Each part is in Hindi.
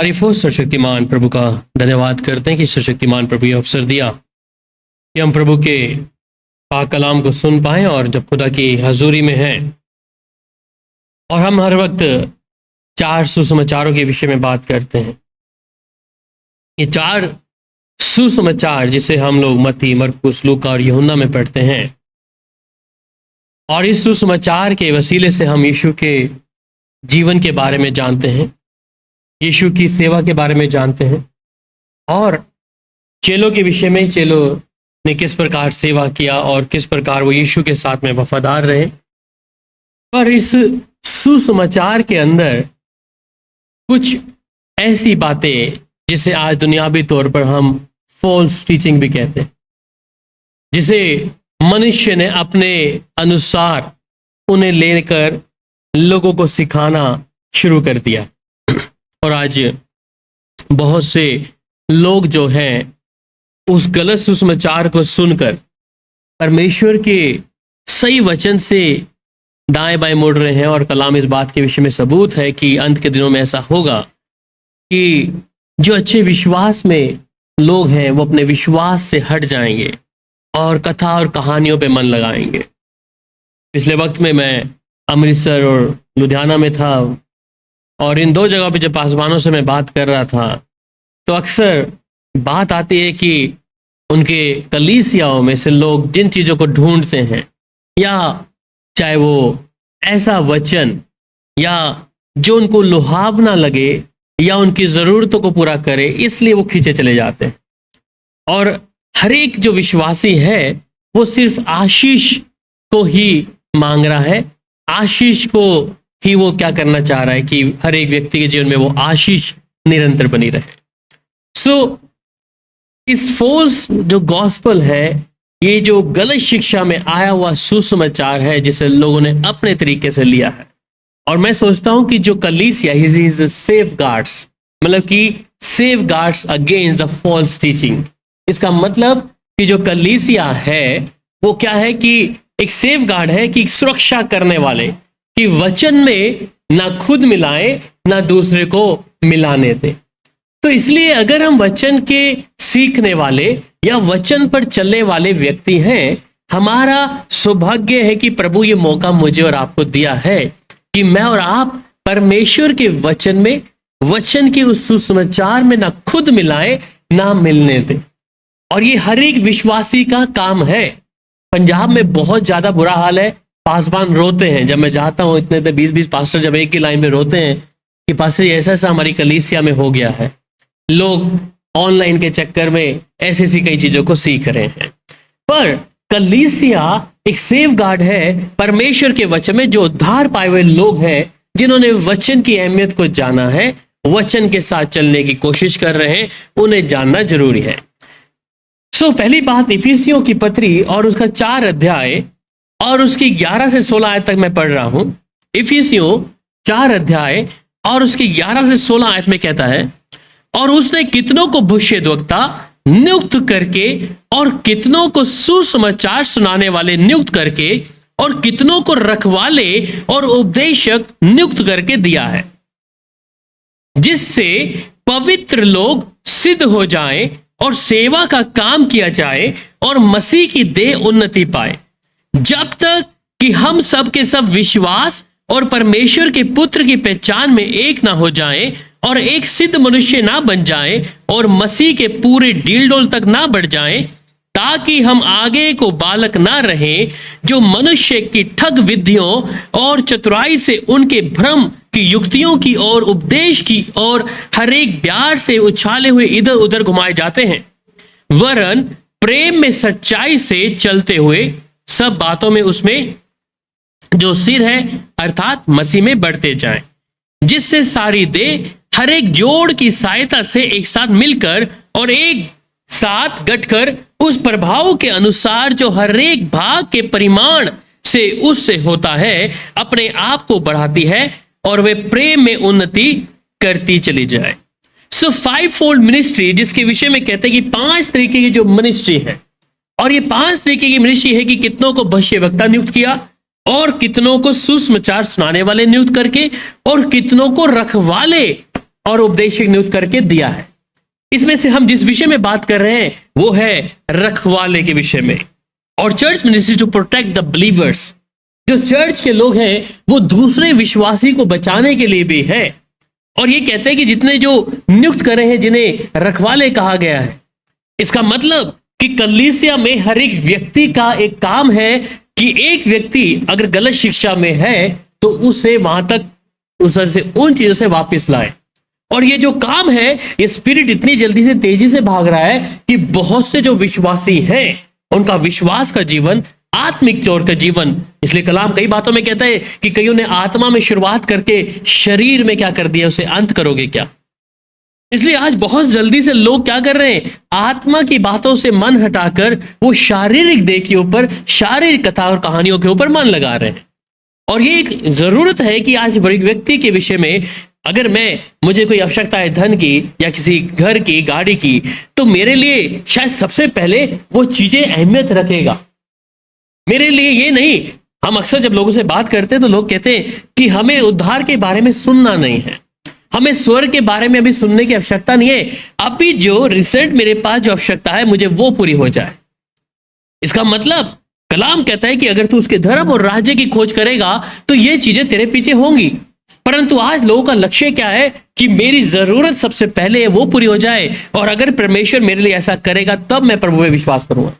तारीफ हो सर्वशक्तिमान प्रभु का। धन्यवाद करते हैं कि सर्वशक्तिमान प्रभु ये अवसर दिया कि हम प्रभु के पाक कलाम को सुन पाएं और जब खुदा की हजूरी में हैं और हम हर वक्त 4 सुसमाचारों के विषय में बात करते हैं। ये 4 सुसमाचार जिसे हम लोग मत्ती, मरकुस, लूका और यूहन्ना में पढ़ते हैं, और इस सुसमाचार के वसीले से हम यीशु के जीवन के बारे में जानते हैं, यीशु की सेवा के बारे में जानते हैं और चेलों के विषय में, चेलों ने किस प्रकार सेवा किया और किस प्रकार वो यीशु के साथ में वफादार रहे। पर इस सुसमाचार के अंदर कुछ ऐसी बातें जिसे आज दुनियावी तौर पर हम फॉल्स टीचिंग भी कहते हैं, जिसे मनुष्य ने अपने अनुसार उन्हें लेकर लोगों को सिखाना शुरू कर दिया। और आज बहुत से लोग जो हैं उस गलत सुसमाचार को सुनकर परमेश्वर के सही वचन से दाएं बाएं मुड़ रहे हैं। और कलाम इस बात के विषय में सबूत है कि अंत के दिनों में ऐसा होगा कि जो अच्छे विश्वास में लोग हैं वो अपने विश्वास से हट जाएंगे और कथा और कहानियों पे मन लगाएंगे। पिछले वक्त में मैं अमृतसर और लुधियाना में था और इन 2 जगहों पे जब पासवानों से मैं बात कर रहा था तो अक्सर बात आती है कि उनके कलीसियाओं में से लोग जिन चीज़ों को ढूंढते हैं, या चाहे वो ऐसा वचन या जो उनको लुभावना लगे या उनकी ज़रूरतों को पूरा करे, इसलिए वो खींचे चले जाते हैं। और हर एक जो विश्वासी है वो सिर्फ आशीष को ही मांग रहा है, आशीष को ही वो क्या करना चाह रहा है कि हर एक व्यक्ति के जीवन में वो आशीष निरंतर बनी रहे। सो इस फॉल्स जो गॉस्पल है, ये जो गलत शिक्षा में आया हुआ सुसमाचार है जिसे लोगों ने अपने तरीके से लिया है। और मैं सोचता हूं कि जो कलीसिया इज सेफ गार्ड्स, मतलब कि safeguards against the false teaching. इसका मतलब कि जो कलीसिया है वो क्या है कि एक सेफ गार्ड है, कि सुरक्षा करने वाले, कि वचन में ना खुद मिलाएं ना दूसरे को मिलाने दें। तो इसलिए अगर हम वचन के सीखने वाले या वचन पर चलने वाले व्यक्ति हैं, हमारा सौभाग्य है कि प्रभु ये मौका मुझे और आपको दिया है कि मैं और आप परमेश्वर के वचन में, वचन के उस सुसमाचार में ना खुद मिलाएं ना मिलने दें। और ये हर एक विश्वासी का काम है। पंजाब में बहुत ज्यादा बुरा हाल है, पासवान रोते हैं। जब मैं जाता हूँ इतने 20-20 पास्टर जब एक ही लाइन में रोते हैं कि पास्टर ऐसा ऐसा हमारी कलीसिया में हो गया है, लोग ऑनलाइन के चक्कर में ऐसी ऐसी कई चीजों को सीख रहे हैं। पर कलीसिया एक सेफ गार्ड है परमेश्वर के वचन में। जो उद्धार पाए हुए लोग हैं, जिन्होंने वचन की अहमियत को जाना है, वचन के साथ चलने की कोशिश कर रहे हैं, उन्हें जानना जरूरी है। पहली बात, इफिसियों की पत्री और उसका 4 अध्याय और उसकी 11 से 16 आयत तक मैं पढ़ रहा हूं। इफिसियों 4 अध्याय और उसकी 11 से 16 आयत में कहता है, और उसने कितनों को भविष्यद्वक्ता नियुक्त करके और कितनों को सुसमाचार सुनाने वाले नियुक्त करके और कितनों को रखवाले और उपदेशक नियुक्त करके दिया है, जिससे पवित्र लोग सिद्ध हो जाएं और सेवा का काम किया जाए और मसीह की देह उन्नति पाए, जब तक कि हम सब के सब विश्वास और परमेश्वर के पुत्र की पहचान में एक ना हो जाएं और एक सिद्ध मनुष्य ना बन जाएं और मसीह के पूरे डील तक ना बढ़ जाएं, ताकि हम आगे को बालक ना रहें, जो मनुष्य की ठग विधियों और चतुराई से उनके भ्रम की युक्तियों की और उपदेश की और हर एक प्यार से उछाले हुए इधर उधर घुमाए जाते हैं, वरन प्रेम में सच्चाई से चलते हुए सब बातों में उसमें जो सिर है अर्थात मसीह में बढ़ते जाएं, जिससे सारी देह हर एक जोड़ की सहायता से एक साथ मिलकर और एक साथ गठकर उस प्रभाव के अनुसार जो हर एक भाग के परिमाण से उससे होता है, अपने आप को बढ़ाती है और वे प्रेम में उन्नति करती चली जाए। सो 5-fold मिनिस्ट्री, जिसके विषय में कहते हैं कि 5 तरीके की जो मिनिस्ट्री है, और ये 5 तरीके की मिनिस्ट्री है कि कितनों को भविष्यवक्ता नियुक्त किया और कितनों को सुसमाचार सुनाने वाले नियुक्त करके और कितनों को रखवाले और उपदेशक नियुक्त करके दिया है। इसमें से हम जिस विषय में बात कर रहे हैं वो है रखवाले के विषय में। और church ministry to protect the believers, जो चर्च के लोग हैं वो दूसरे विश्वासी को बचाने के लिए भी है। और ये कहते हैं कि जितने जो नियुक्त करे हैं जिन्हें रखवाले कहा गया है, इसका मतलब कि कलीसिया में हर एक व्यक्ति का एक काम है कि एक व्यक्ति अगर गलत शिक्षा में है तो उसे वहां तक उन चीजों से वापस लाए। और ये जो काम है, ये स्पिरिट इतनी जल्दी से तेजी से भाग रहा है कि बहुत से जो विश्वासी हैं उनका विश्वास का जीवन, आत्मिक तौर का जीवन, इसलिए कलाम कई बातों में कहता है कि कईयों ने आत्मा में शुरुआत करके शरीर में क्या कर दिया, उसे अंत करोगे क्या। इसलिए आज बहुत जल्दी से लोग क्या कर रहे हैं, आत्मा की बातों से मन हटाकर वो शारीरिक देह के ऊपर, शारीरिक कथा और कहानियों के ऊपर मन लगा रहे हैं। और ये एक जरूरत है कि आज व्यक्ति के विषय में, अगर मुझे कोई आवश्यकता है धन की या किसी घर की, गाड़ी की, तो मेरे लिए शायद सबसे पहले वो चीजें अहमियत रखेगा। मेरे लिए ये नहीं, हम अक्सर जब लोगों से बात करते हैं तो लोग कहते हैं कि हमें उद्धार के बारे में सुनना नहीं है, हमें स्वर्ग के बारे में अभी सुनने की आवश्यकता नहीं है, अभी जो रिसेंट मेरे पास जो आवश्यकता है मुझे वो पूरी हो जाए। इसका मतलब कलाम कहता है कि अगर तू उसके धर्म और राज्य की खोज करेगा तो ये चीजें तेरे पीछे होंगी। परंतु आज लोगों का लक्ष्य क्या है कि मेरी जरूरत सबसे पहले वो पूरी हो जाए, और अगर परमेश्वर मेरे लिए ऐसा करेगा तब मैं प्रभु में विश्वास करूंगा।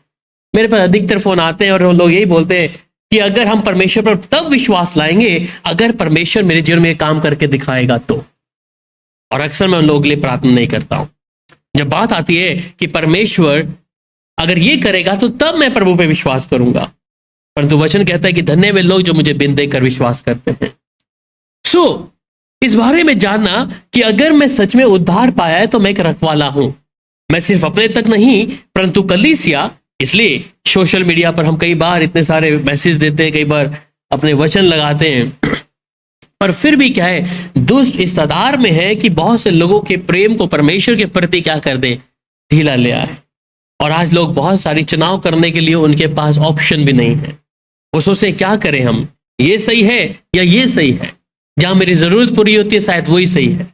मेरे पास अधिकतर फोन आते हैं और लोग यही बोलते हैं कि अगर हम परमेश्वर पर तब विश्वास लाएंगे अगर परमेश्वर मेरे जीवन में काम करके दिखाएगा तो। और अक्सर मैं उन लोगों के लिए प्रार्थना नहीं करता हूं। जब बात आती है कि परमेश्वर अगर ये करेगा तो तब मैं प्रभु पे विश्वास करूंगा, परंतु वचन कहता है कि धन्य वे लोग जो मुझे बिन देकर विश्वास करते हैं। इस बारे में जानना कि अगर मैं सच में उद्धार पाया है तो मैं एक रखवाला हूं, मैं सिर्फ अपने तक नहीं परंतु कलीसिया। इसलिए सोशल मीडिया पर हम कई बार इतने सारे मैसेज देते हैं, कई बार अपने वचन लगाते हैं, पर फिर भी क्या है, दुष्ट इस तादार में है कि बहुत से लोगों के प्रेम को परमेश्वर के प्रति क्या कर दे, ढीला ले आए। और आज लोग बहुत सारी चुनाव करने के लिए उनके पास ऑप्शन भी नहीं है। वो सोचते क्या करें, हम ये सही है या ये सही है, जहां मेरी जरूरत पूरी होती है शायद वही सही है।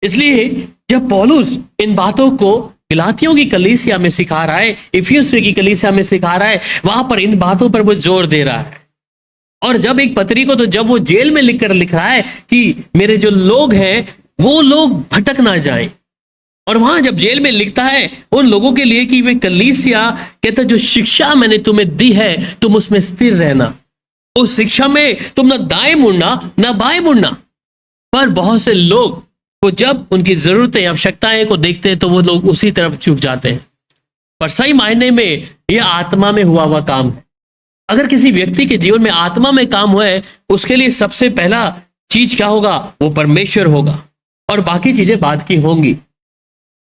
इसलिए जब पौलुस इन बातों को गलातियों की कलीसिया में सिखा रहा है, इफिसियों की कलीसिया में सिखा रहा है, वहां पर इन बातों पर वो जोर दे रहा है। और जब एक पत्री को, तो जब वो जेल में लिख रहा है कि मेरे जो लोग हैं वो लोग भटक ना जाएं, और वहां जब जेल में लिखता है उन लोगों के लिए कि वे कलीसिया कहता है जो शिक्षा मैंने तुम्हें दी है तुम उसमें स्थिर रहना, उस शिक्षा में तुम ना दाएं मुड़ना ना बाएं मुड़ना। पर बहुत से लोग वो जब उनकी जरूरतें आवश्यकताएं को देखते हैं तो वो लोग उसी तरफ झुक जाते हैं। पर सही मायने में यह आत्मा में हुआ हुआ काम है। अगर किसी व्यक्ति के जीवन में आत्मा में काम हुआ है, उसके लिए सबसे पहला चीज क्या होगा, वो परमेश्वर होगा, और बाकी चीजें बाद की होंगी।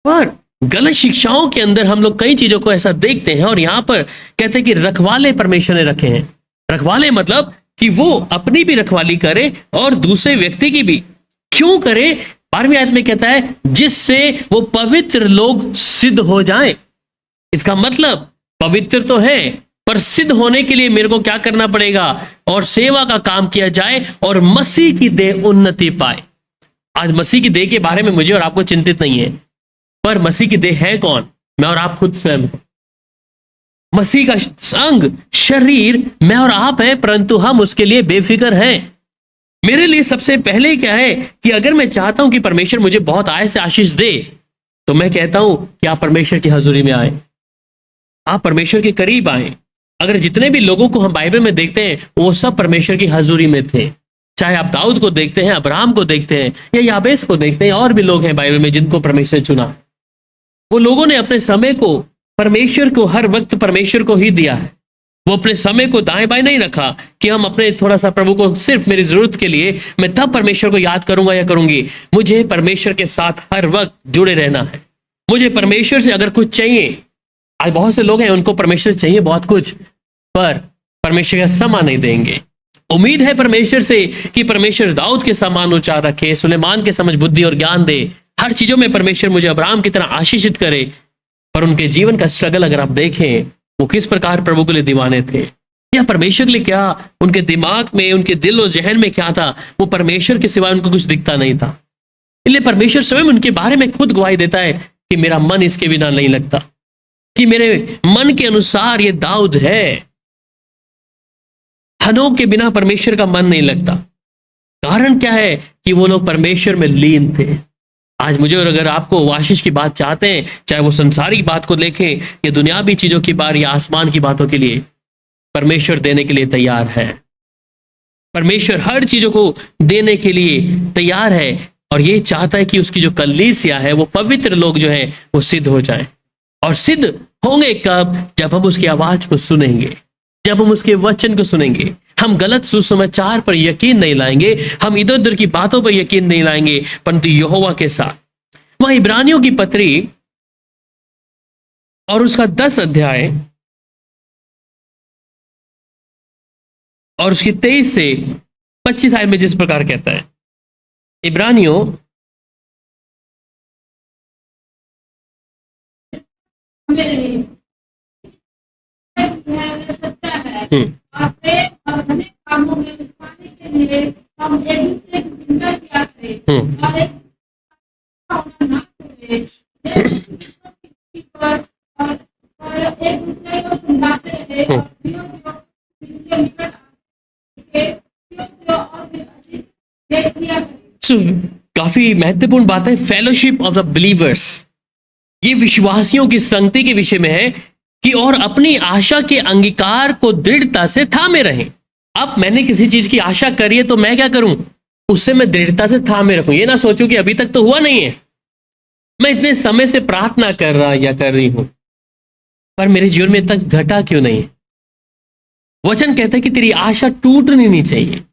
पर गलत शिक्षाओं के अंदर हम लोग कई चीजों को ऐसा देखते हैं, और यहां पर कहते हैं कि रखवाले परमेश्वर ने रखे हैं। रखवाले मतलब कि वो अपनी भी रखवाली करे और दूसरे व्यक्ति की भी। क्यों करे? 12वीं आयत में कहता है जिससे वो पवित्र लोग सिद्ध हो जाएं। इसका मतलब पवित्र तो है, पर सिद्ध होने के लिए मेरे को क्या करना पड़ेगा, और सेवा का काम किया जाए और मसीह की देह उन्नति पाए। आज मसीह की देह के बारे में मुझे और आपको चिंतित नहीं है, पर मसीह की देह है कौन? मैं और आप खुद स्वयं। मसीह का अंग शरीर मैं और आप हैं, परंतु हम उसके लिए बेफिक्र हैं। मेरे लिए सबसे पहले क्या है कि अगर मैं चाहता हूं कि परमेश्वर मुझे बहुत आय से आशीष दे, तो मैं कहता हूं कि आप परमेश्वर की हजूरी में आए, आप परमेश्वर के करीब आए। अगर जितने भी लोगों को हम बाइबल में देखते हैं वो सब परमेश्वर की हजूरी में थे। चाहे आप दाऊद को देखते हैं, अब्राहम को देखते हैं, या याबेस को देखते हैं, और भी लोग हैं बाइबल में जिनको परमेश्वर चुना। वो लोगों ने अपने समय को परमेश्वर को, हर वक्त परमेश्वर को ही दिया है। वो अपने समय को दाएं बाएं नहीं रखा कि हम अपने थोड़ा सा प्रभु को सिर्फ मेरी जरूरत के लिए मैं तब परमेश्वर को याद करूंगा या करूंगी। मुझे परमेश्वर के साथ हर वक्त जुड़े रहना है। मुझे परमेश्वर से अगर कुछ चाहिए, आज बहुत से लोग हैं उनको परमेश्वर चाहिए बहुत कुछ, पर परमेश्वर का समा नहीं देंगे। उम्मीद है परमेश्वर से कि परमेश्वर दाऊद के समान ऊंचा रखे, सुलेमान के समझ बुद्धि और ज्ञान दे, हर चीजों में परमेश्वर मुझे अब्राहम की तरह आशीषित करे। पर उनके जीवन का स्ट्रगल अगर आप देखें, वो किस प्रकार प्रभु के लिए दीवाने थे, या परमेश्वर के लिए क्या उनके दिमाग में, उनके दिल और जहन में क्या था, वो परमेश्वर के सिवाय उनको कुछ दिखता नहीं था। इसलिए परमेश्वर स्वयं उनके बारे में खुद गवाही देता है कि मेरा मन इसके बिना नहीं लगता, कि मेरे मन के अनुसार ये दाऊद है। हनोक के बिना परमेश्वर का मन नहीं लगता। कारण क्या है? कि वो लोग परमेश्वर में लीन थे। आज मुझे और अगर आपको आशीष की बात चाहते हैं, चाहे वो संसारिक बात को देखें या दुनियावी चीजों की बात या आसमान की बातों के लिए, परमेश्वर देने के लिए तैयार है। परमेश्वर हर चीजों को देने के लिए तैयार है और ये चाहता है कि उसकी जो कलीसिया है, वो पवित्र लोग जो हैं वो सिद्ध हो जाएं। और सिद्ध होंगे कब? जब हम उसकी आवाज को सुनेंगे, जब हम उसके वचन को सुनेंगे। हम गलत सुसमाचार पर यकीन नहीं लाएंगे, हम इधर उधर की बातों पर यकीन नहीं लाएंगे, परंतु यहोवा के साथ। वहां इब्रानियों की पत्री और उसका 10 अध्याय और उसकी 23 से 25 आयत में जिस प्रकार कहता है, इब्रानियों काफी महत्वपूर्ण बात है। फेलोशिप ऑफ द बिलीवर्स, ये विश्वासियों की संगति के विषय में है कि और अपनी आशा के अंगीकार को दृढ़ता से थामे रहें। अब मैंने किसी चीज की आशा करी है तो मैं क्या करूं? उससे मैं दृढ़ता से थामे रखूं। ये ना सोचूं कि अभी तक तो हुआ नहीं है, मैं इतने समय से प्रार्थना कर रहा या कर रही हूं, पर मेरे जीवन में तक घटा क्यों नहीं? वचन कहता है कि तेरी आशा टूटनी नहीं चाहिए।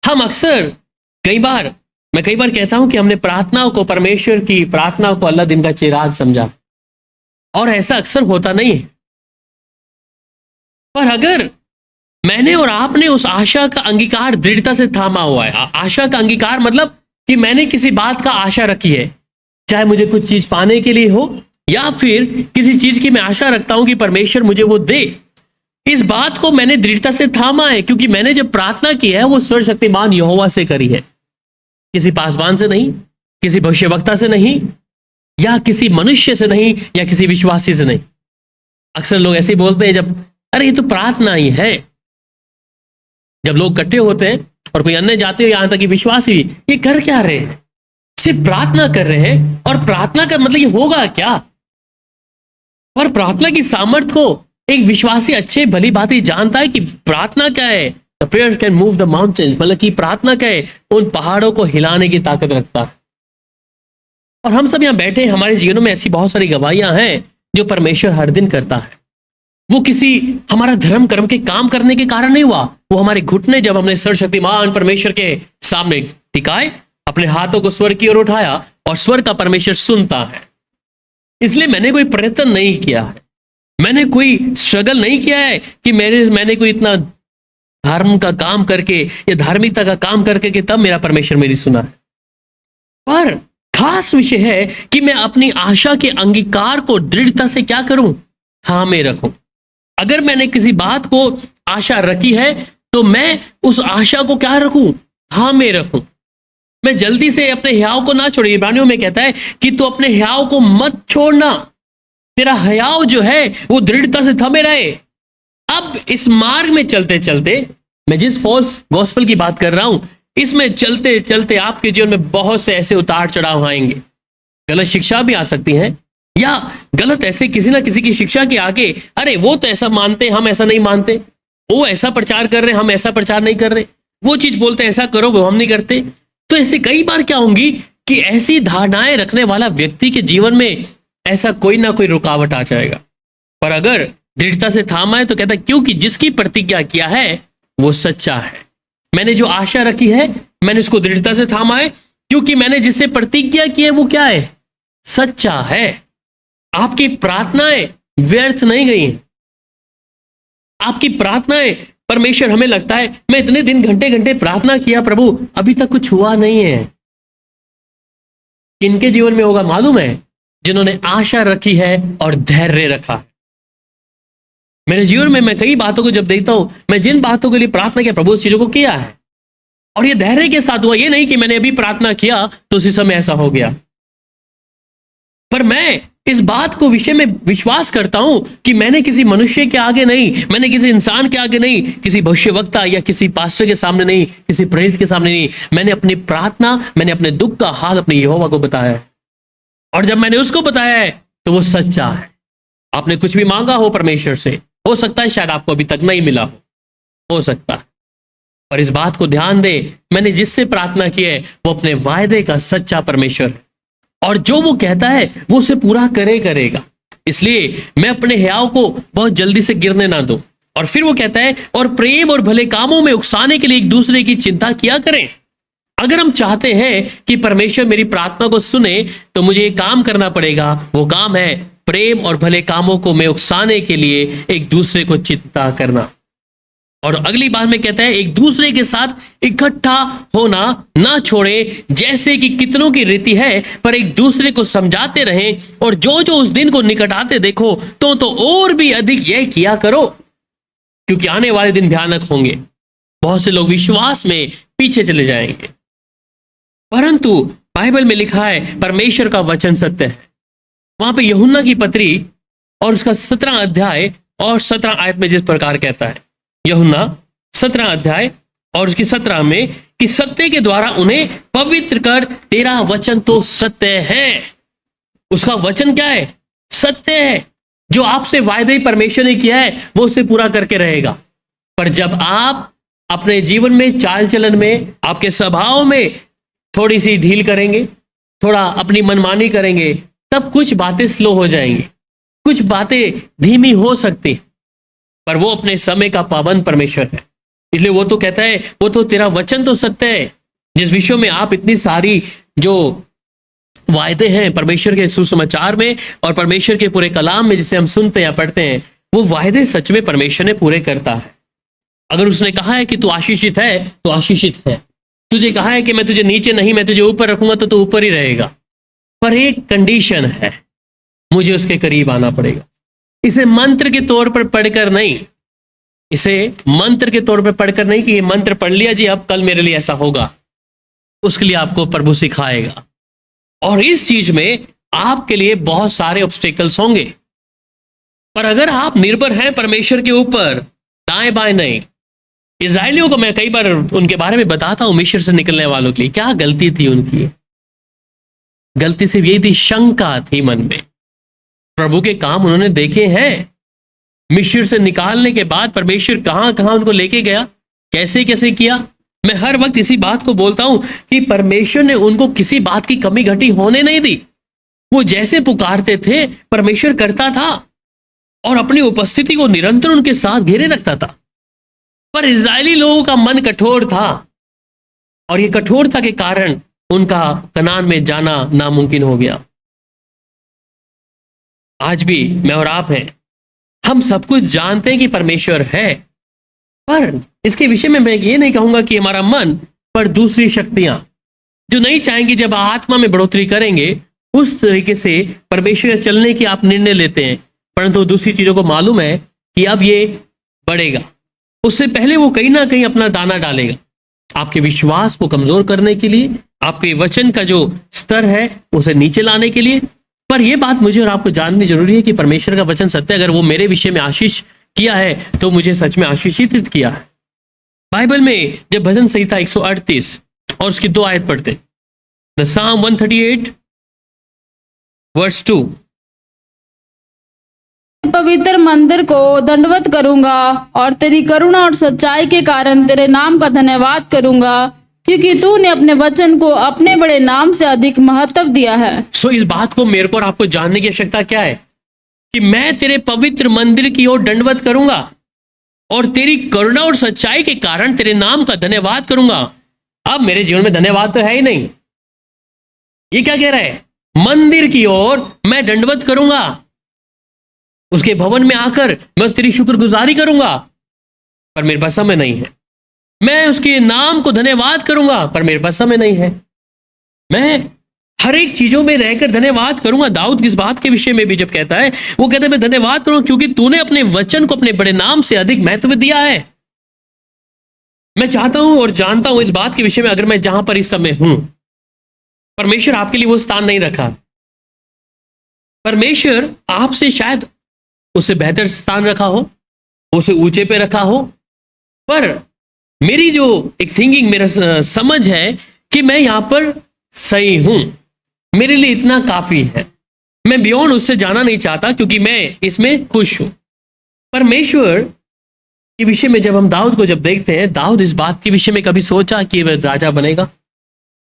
हम अक्सर मैं कई बार कहता हूं कि हमने प्रार्थनाओं को, परमेश्वर की प्रार्थनाओं को अल्लाह दिन का चिराग समझा, और ऐसा अक्सर होता नहीं है। पर अगर मैंने और आपने उस आशा का अंगीकार दृढ़ता से थामा हुआ है, आशा का अंगीकार मतलब कि मैंने किसी बात का आशा रखी है, चाहे मुझे कुछ चीज पाने के लिए हो या फिर किसी चीज की मैं आशा रखता हूं कि परमेश्वर मुझे वो दे, इस बात को मैंने दृढ़ता से थामा है, क्योंकि मैंने जब प्रार्थना की है वो सर्वशक्तिमान यहोवा से करी है, किसी पासवान से नहीं, किसी भविष्यवक्ता से नहीं, या किसी मनुष्य से नहीं, या किसी विश्वासी से नहीं। अक्सर लोग ऐसे ही बोलते हैं, जब अरे ये तो प्रार्थना ही है। जब लोग इकट्ठे होते हैं और कोई अन्य जाते हो, यहां तक कि विश्वासी, ये कर क्या रहे हैं? सिर्फ प्रार्थना कर रहे हैं। और प्रार्थना का मतलब ये होगा क्या? और प्रार्थना की सामर्थ्य को एक विश्वासी अच्छे भली भांति जानता है कि प्रार्थना क्या है। The prayer can move the mountains, मतलब कि प्रार्थना क्या है? उन पहाड़ों को हिलाने की ताकत रखता है। और हम सब यहाँ बैठे, हमारे जीवनों में ऐसी बहुत सारी गवाहियां हैं जो परमेश्वर हर दिन करता है। वो किसी हमारा धर्म कर्म के काम करने के कारण नहीं हुआ, वो हमारे घुटने जब हमने सर्वशक्तिमान परमेश्वर के सामने टिकाए, अपने हाथों को स्वर की ओर उठाया, और स्वर का परमेश्वर सुनता है। इसलिए मैंने कोई प्रयत्न नहीं किया है, मैंने कोई स्ट्रगल नहीं किया है कि मैंने कोई इतना धर्म का काम करके या धार्मिकता का काम करके कि तब मेरा परमेश्वर मेरी सुना है। पर खास विषय है कि मैं अपनी आशा के अंगीकार को दृढ़ता से क्या करूं? थामे रखूं। अगर मैंने किसी बात को आशा रखी है तो मैं उस आशा को क्या रखूं? थामे रखूं। मैं जल्दी से अपने हयाव को ना छोड़ू। इब्रानियों में कहता है कि तू अपने हयाव को मत छोड़ना, तेरा हयाव जो है वो दृढ़ता से थमे रहे। अब इस मार्ग में चलते चलते, मैं जिस फॉल्स गॉस्पेल की बात कर रहा हूं, इसमें चलते चलते आपके जीवन में बहुत से ऐसे उतार चढ़ाव आएंगे। गलत शिक्षा भी आ सकती है, या गलत ऐसे किसी ना किसी की शिक्षा के आगे, अरे वो तो ऐसा मानते, हम ऐसा नहीं मानते, वो ऐसा प्रचार कर रहे, हम ऐसा प्रचार नहीं कर रहे, वो चीज बोलते ऐसा करो, वो हम नहीं करते। तो ऐसे कई बार क्या होंगी कि ऐसी धारणाएं रखने वाला व्यक्ति के जीवन में ऐसा कोई ना कोई रुकावट आ जाएगा। पर अगर दृढ़ता से थामा है तो कहता है क्योंकि जिसकी प्रतिज्ञा किया है वो सच्चा है। मैंने जो आशा रखी है मैंने उसको दृढ़ता से थामा है, क्योंकि मैंने जिससे प्रतिज्ञा की है वो क्या है? सच्चा है। आपकी प्रार्थनाएं व्यर्थ नहीं गई हैं। आपकी प्रार्थनाएं, परमेश्वर, हमें लगता है मैं इतने दिन घंटे घंटे प्रार्थना किया प्रभु, अभी तक कुछ हुआ नहीं है। किनके जीवन में होगा मालूम है? जिन्होंने आशा रखी है और धैर्य रखा है। मेरे जीवन में मैं कई बातों को जब देखता हूं, मैं जिन बातों के लिए प्रार्थना किया प्रभु उस चीजों को किया है। और ये धैर्य के साथ हुआ, ये नहीं कि मैंने अभी प्रार्थना किया तो उसी समय ऐसा हो गया। पर मैं इस बात को विषय में विश्वास करता हूं कि मैंने किसी मनुष्य के आगे नहीं, मैंने किसी इंसान के आगे नहीं, किसी भविष्यवक्ता या किसी पास्टर के सामने नहीं, किसी प्रेरित के सामने नहीं, मैंने अपनी प्रार्थना, मैंने अपने दुख का हाल अपने यहोवा को बताया है। और जब मैंने उसको बताया है तो वो सच्चा है। आपने कुछ भी मांगा हो परमेश्वर से, हो सकता है शायद आपको अभी तक नहीं मिला हो सकता है, पर इस बात को ध्यान दे, मैंने जिससे प्रार्थना की है वो अपने वायदे का सच्चा परमेश्वर है, और जो वो कहता है वो उसे पूरा करेगा। इसलिए मैं अपने ह्याव को बहुत जल्दी से गिरने ना दूं। और फिर वो कहता है, और प्रेम और भले कामों में उकसाने के लिए एक दूसरे की चिंता किया करें। अगर हम चाहते हैं कि परमेश्वर मेरी प्रार्थना को सुने तो मुझे एक काम करना पड़ेगा। वो काम है प्रेम और भले कामों को में उकसाने के लिए एक दूसरे को चिंता करना। और अगली बात में कहता है, एक दूसरे के साथ इकट्ठा होना ना छोड़े, जैसे कि कितनों की रीति है, पर एक दूसरे को समझाते रहें, और जो जो उस दिन को निकट आते देखो तो और भी अधिक यह किया करो, क्योंकि आने वाले दिन भयानक होंगे। बहुत से लोग विश्वास में पीछे चले जाएंगे। परंतु बाइबल में लिखा है परमेश्वर का वचन सत्य है। वहां पे यूहन्ना की पत्री और उसका 17 अध्याय और 17 आयत में जिस प्रकार कहता है, यूहन्ना 17 अध्याय और उसकी 17 में, कि सत्य के द्वारा उन्हें पवित्र कर, तेरा वचन तो सत्य है। उसका वचन क्या है? सत्य है। जो आपसे वायदे परमेश्वर ने किया है वो उसे पूरा करके रहेगा। पर जब आप अपने जीवन में, चाल चलन में, आपके स्वभाव में थोड़ी सी ढील करेंगे, थोड़ा अपनी मनमानी करेंगे, तब कुछ बातें स्लो हो जाएंगी, कुछ बातें धीमी हो सकती, पर वो अपने समय का पाबंद परमेश्वर है। इसलिए वो तो कहता है, वो तो तेरा वचन तो सत्य है। जिस विषयों में आप इतनी सारी जो वायदे हैं परमेश्वर के सुसमाचार में और परमेश्वर के पूरे कलाम में जिसे हम सुनते हैं, पढ़ते हैं, वो वायदे सच में परमेश्वर ने पूरे करता है। अगर उसने कहा है कि तू आशीषित है तो आशीषित है, तुझे कहा है कि मैं तुझे नीचे नहीं, मैं तुझे ऊपर रखूंगा, तो तू ऊपर ही रहेगा। पर एक कंडीशन है, मुझे उसके करीब आना पड़ेगा। इसे मंत्र के तौर पर पढ़कर नहीं, इसे मंत्र के तौर पर पढ़कर नहीं कि ये मंत्र पढ़ लिया जी अब कल मेरे लिए ऐसा होगा। उसके लिए आपको प्रभु सिखाएगा, और इस चीज में आपके लिए बहुत सारे ऑब्स्टेकल्स होंगे। पर अगर आप निर्भर हैं परमेश्वर के ऊपर, दाएं बाएं नहीं। इजराइलियों को मैं कई बार उनके बारे में बताता हूं, मिस्र से निकलने वालों के लिए क्या गलती थी उनकी। गलती सिर्फ यही थी, शंका थी मन में। प्रभु के काम उन्होंने देखे हैं। मिस्र से निकालने के बाद परमेश्वर कहां कहां उनको लेके गया, कैसे कैसे किया। मैं हर वक्त इसी बात को बोलता हूं कि परमेश्वर ने उनको किसी बात की कमी घटी होने नहीं दी। वो जैसे पुकारते थे परमेश्वर करता था, और अपनी उपस्थिति को निरंतर उनके साथ घेरे रखता था। पर इजरायली लोगों का मन कठोर था, और ये कठोरता के कारण उनका कनान में जाना नामुमकिन हो गया। आज भी मैं और आप हैं, हम सब कुछ जानते हैं कि परमेश्वर है, पर इसके विषय में मैं ये नहीं कहूंगा कि हमारा मन, पर दूसरी शक्तियां जो नहीं चाहेंगी जब आत्मा में बढ़ोतरी करेंगे, उस तरीके से परमेश्वर के चलने की आप निर्णय लेते हैं। परंतु दूसरी चीजों को मालूम है कि अब ये बढ़ेगा, उससे पहले वो कहीं ना कहीं अपना दाना डालेगा, आपके विश्वास को कमजोर करने के लिए, आपके वचन का जो स्तर है उसे नीचे लाने के लिए। पर यह बात मुझे और आपको जाननी जरूरी है कि परमेश्वर का वचन सत्य। अगर वो मेरे विषय में आशीष किया है तो मुझे सच में आशीषित किया है। बाइबल में जब भजन संहिता 138 और उसकी 2 आयत पढ़ते, द साम 138 वर्स 2, पवित्र मंदिर को दंडवत करूंगा और तेरी करुणा और सच्चाई के कारण तेरे नाम का धन्यवाद करूंगा, क्योंकि तूने अपने वचन को अपने बड़े नाम से अधिक महत्व दिया है। सो इस बात को मेरे को और आपको जानने की आवश्यकता क्या है कि मैं तेरे पवित्र मंदिर की ओर दंडवत करूंगा और तेरी करुणा और सच्चाई के कारण तेरे नाम का धन्यवाद करूंगा। अब मेरे जीवन में धन्यवाद तो है ही नहीं। ये क्या कह रहा है? मंदिर की ओर मैं दंडवत करूंगा, उसके भवन में आकर मैं तेरी शुक्रगुजारी करूंगा, पर मेरे पास समय नहीं है। मैं उसके नाम को धन्यवाद करूंगा, पर मेरे पास समय नहीं है। मैं हर एक चीजों में रहकर धन्यवाद करूंगा। दाऊद किस बात के विषय में भी जब कहता है, वो कहता है मैं धन्यवाद करूंगा क्योंकि तूने अपने वचन को अपने बड़े नाम से अधिक महत्व दिया है। मैं चाहता हूं और जानता हूं इस बात के विषय में, अगर मैं जहां पर इस समय हूं, परमेश्वर आपके लिए वो स्थान नहीं रखा। परमेश्वर आपसे शायद उससे बेहतर स्थान रखा हो, उसे ऊंचे पे रखा हो, पर मेरी जो एक थिंकिंग, मेरा समझ है कि मैं यहां पर सही हूं, मेरे लिए इतना काफी है। मैं बियॉन्ड उससे जाना नहीं चाहता, क्योंकि मैं इसमें खुश हूं। परमेश्वर के विषय में जब हम दाऊद को जब देखते हैं, दाऊद इस बात के विषय में कभी सोचा कि वह राजा बनेगा?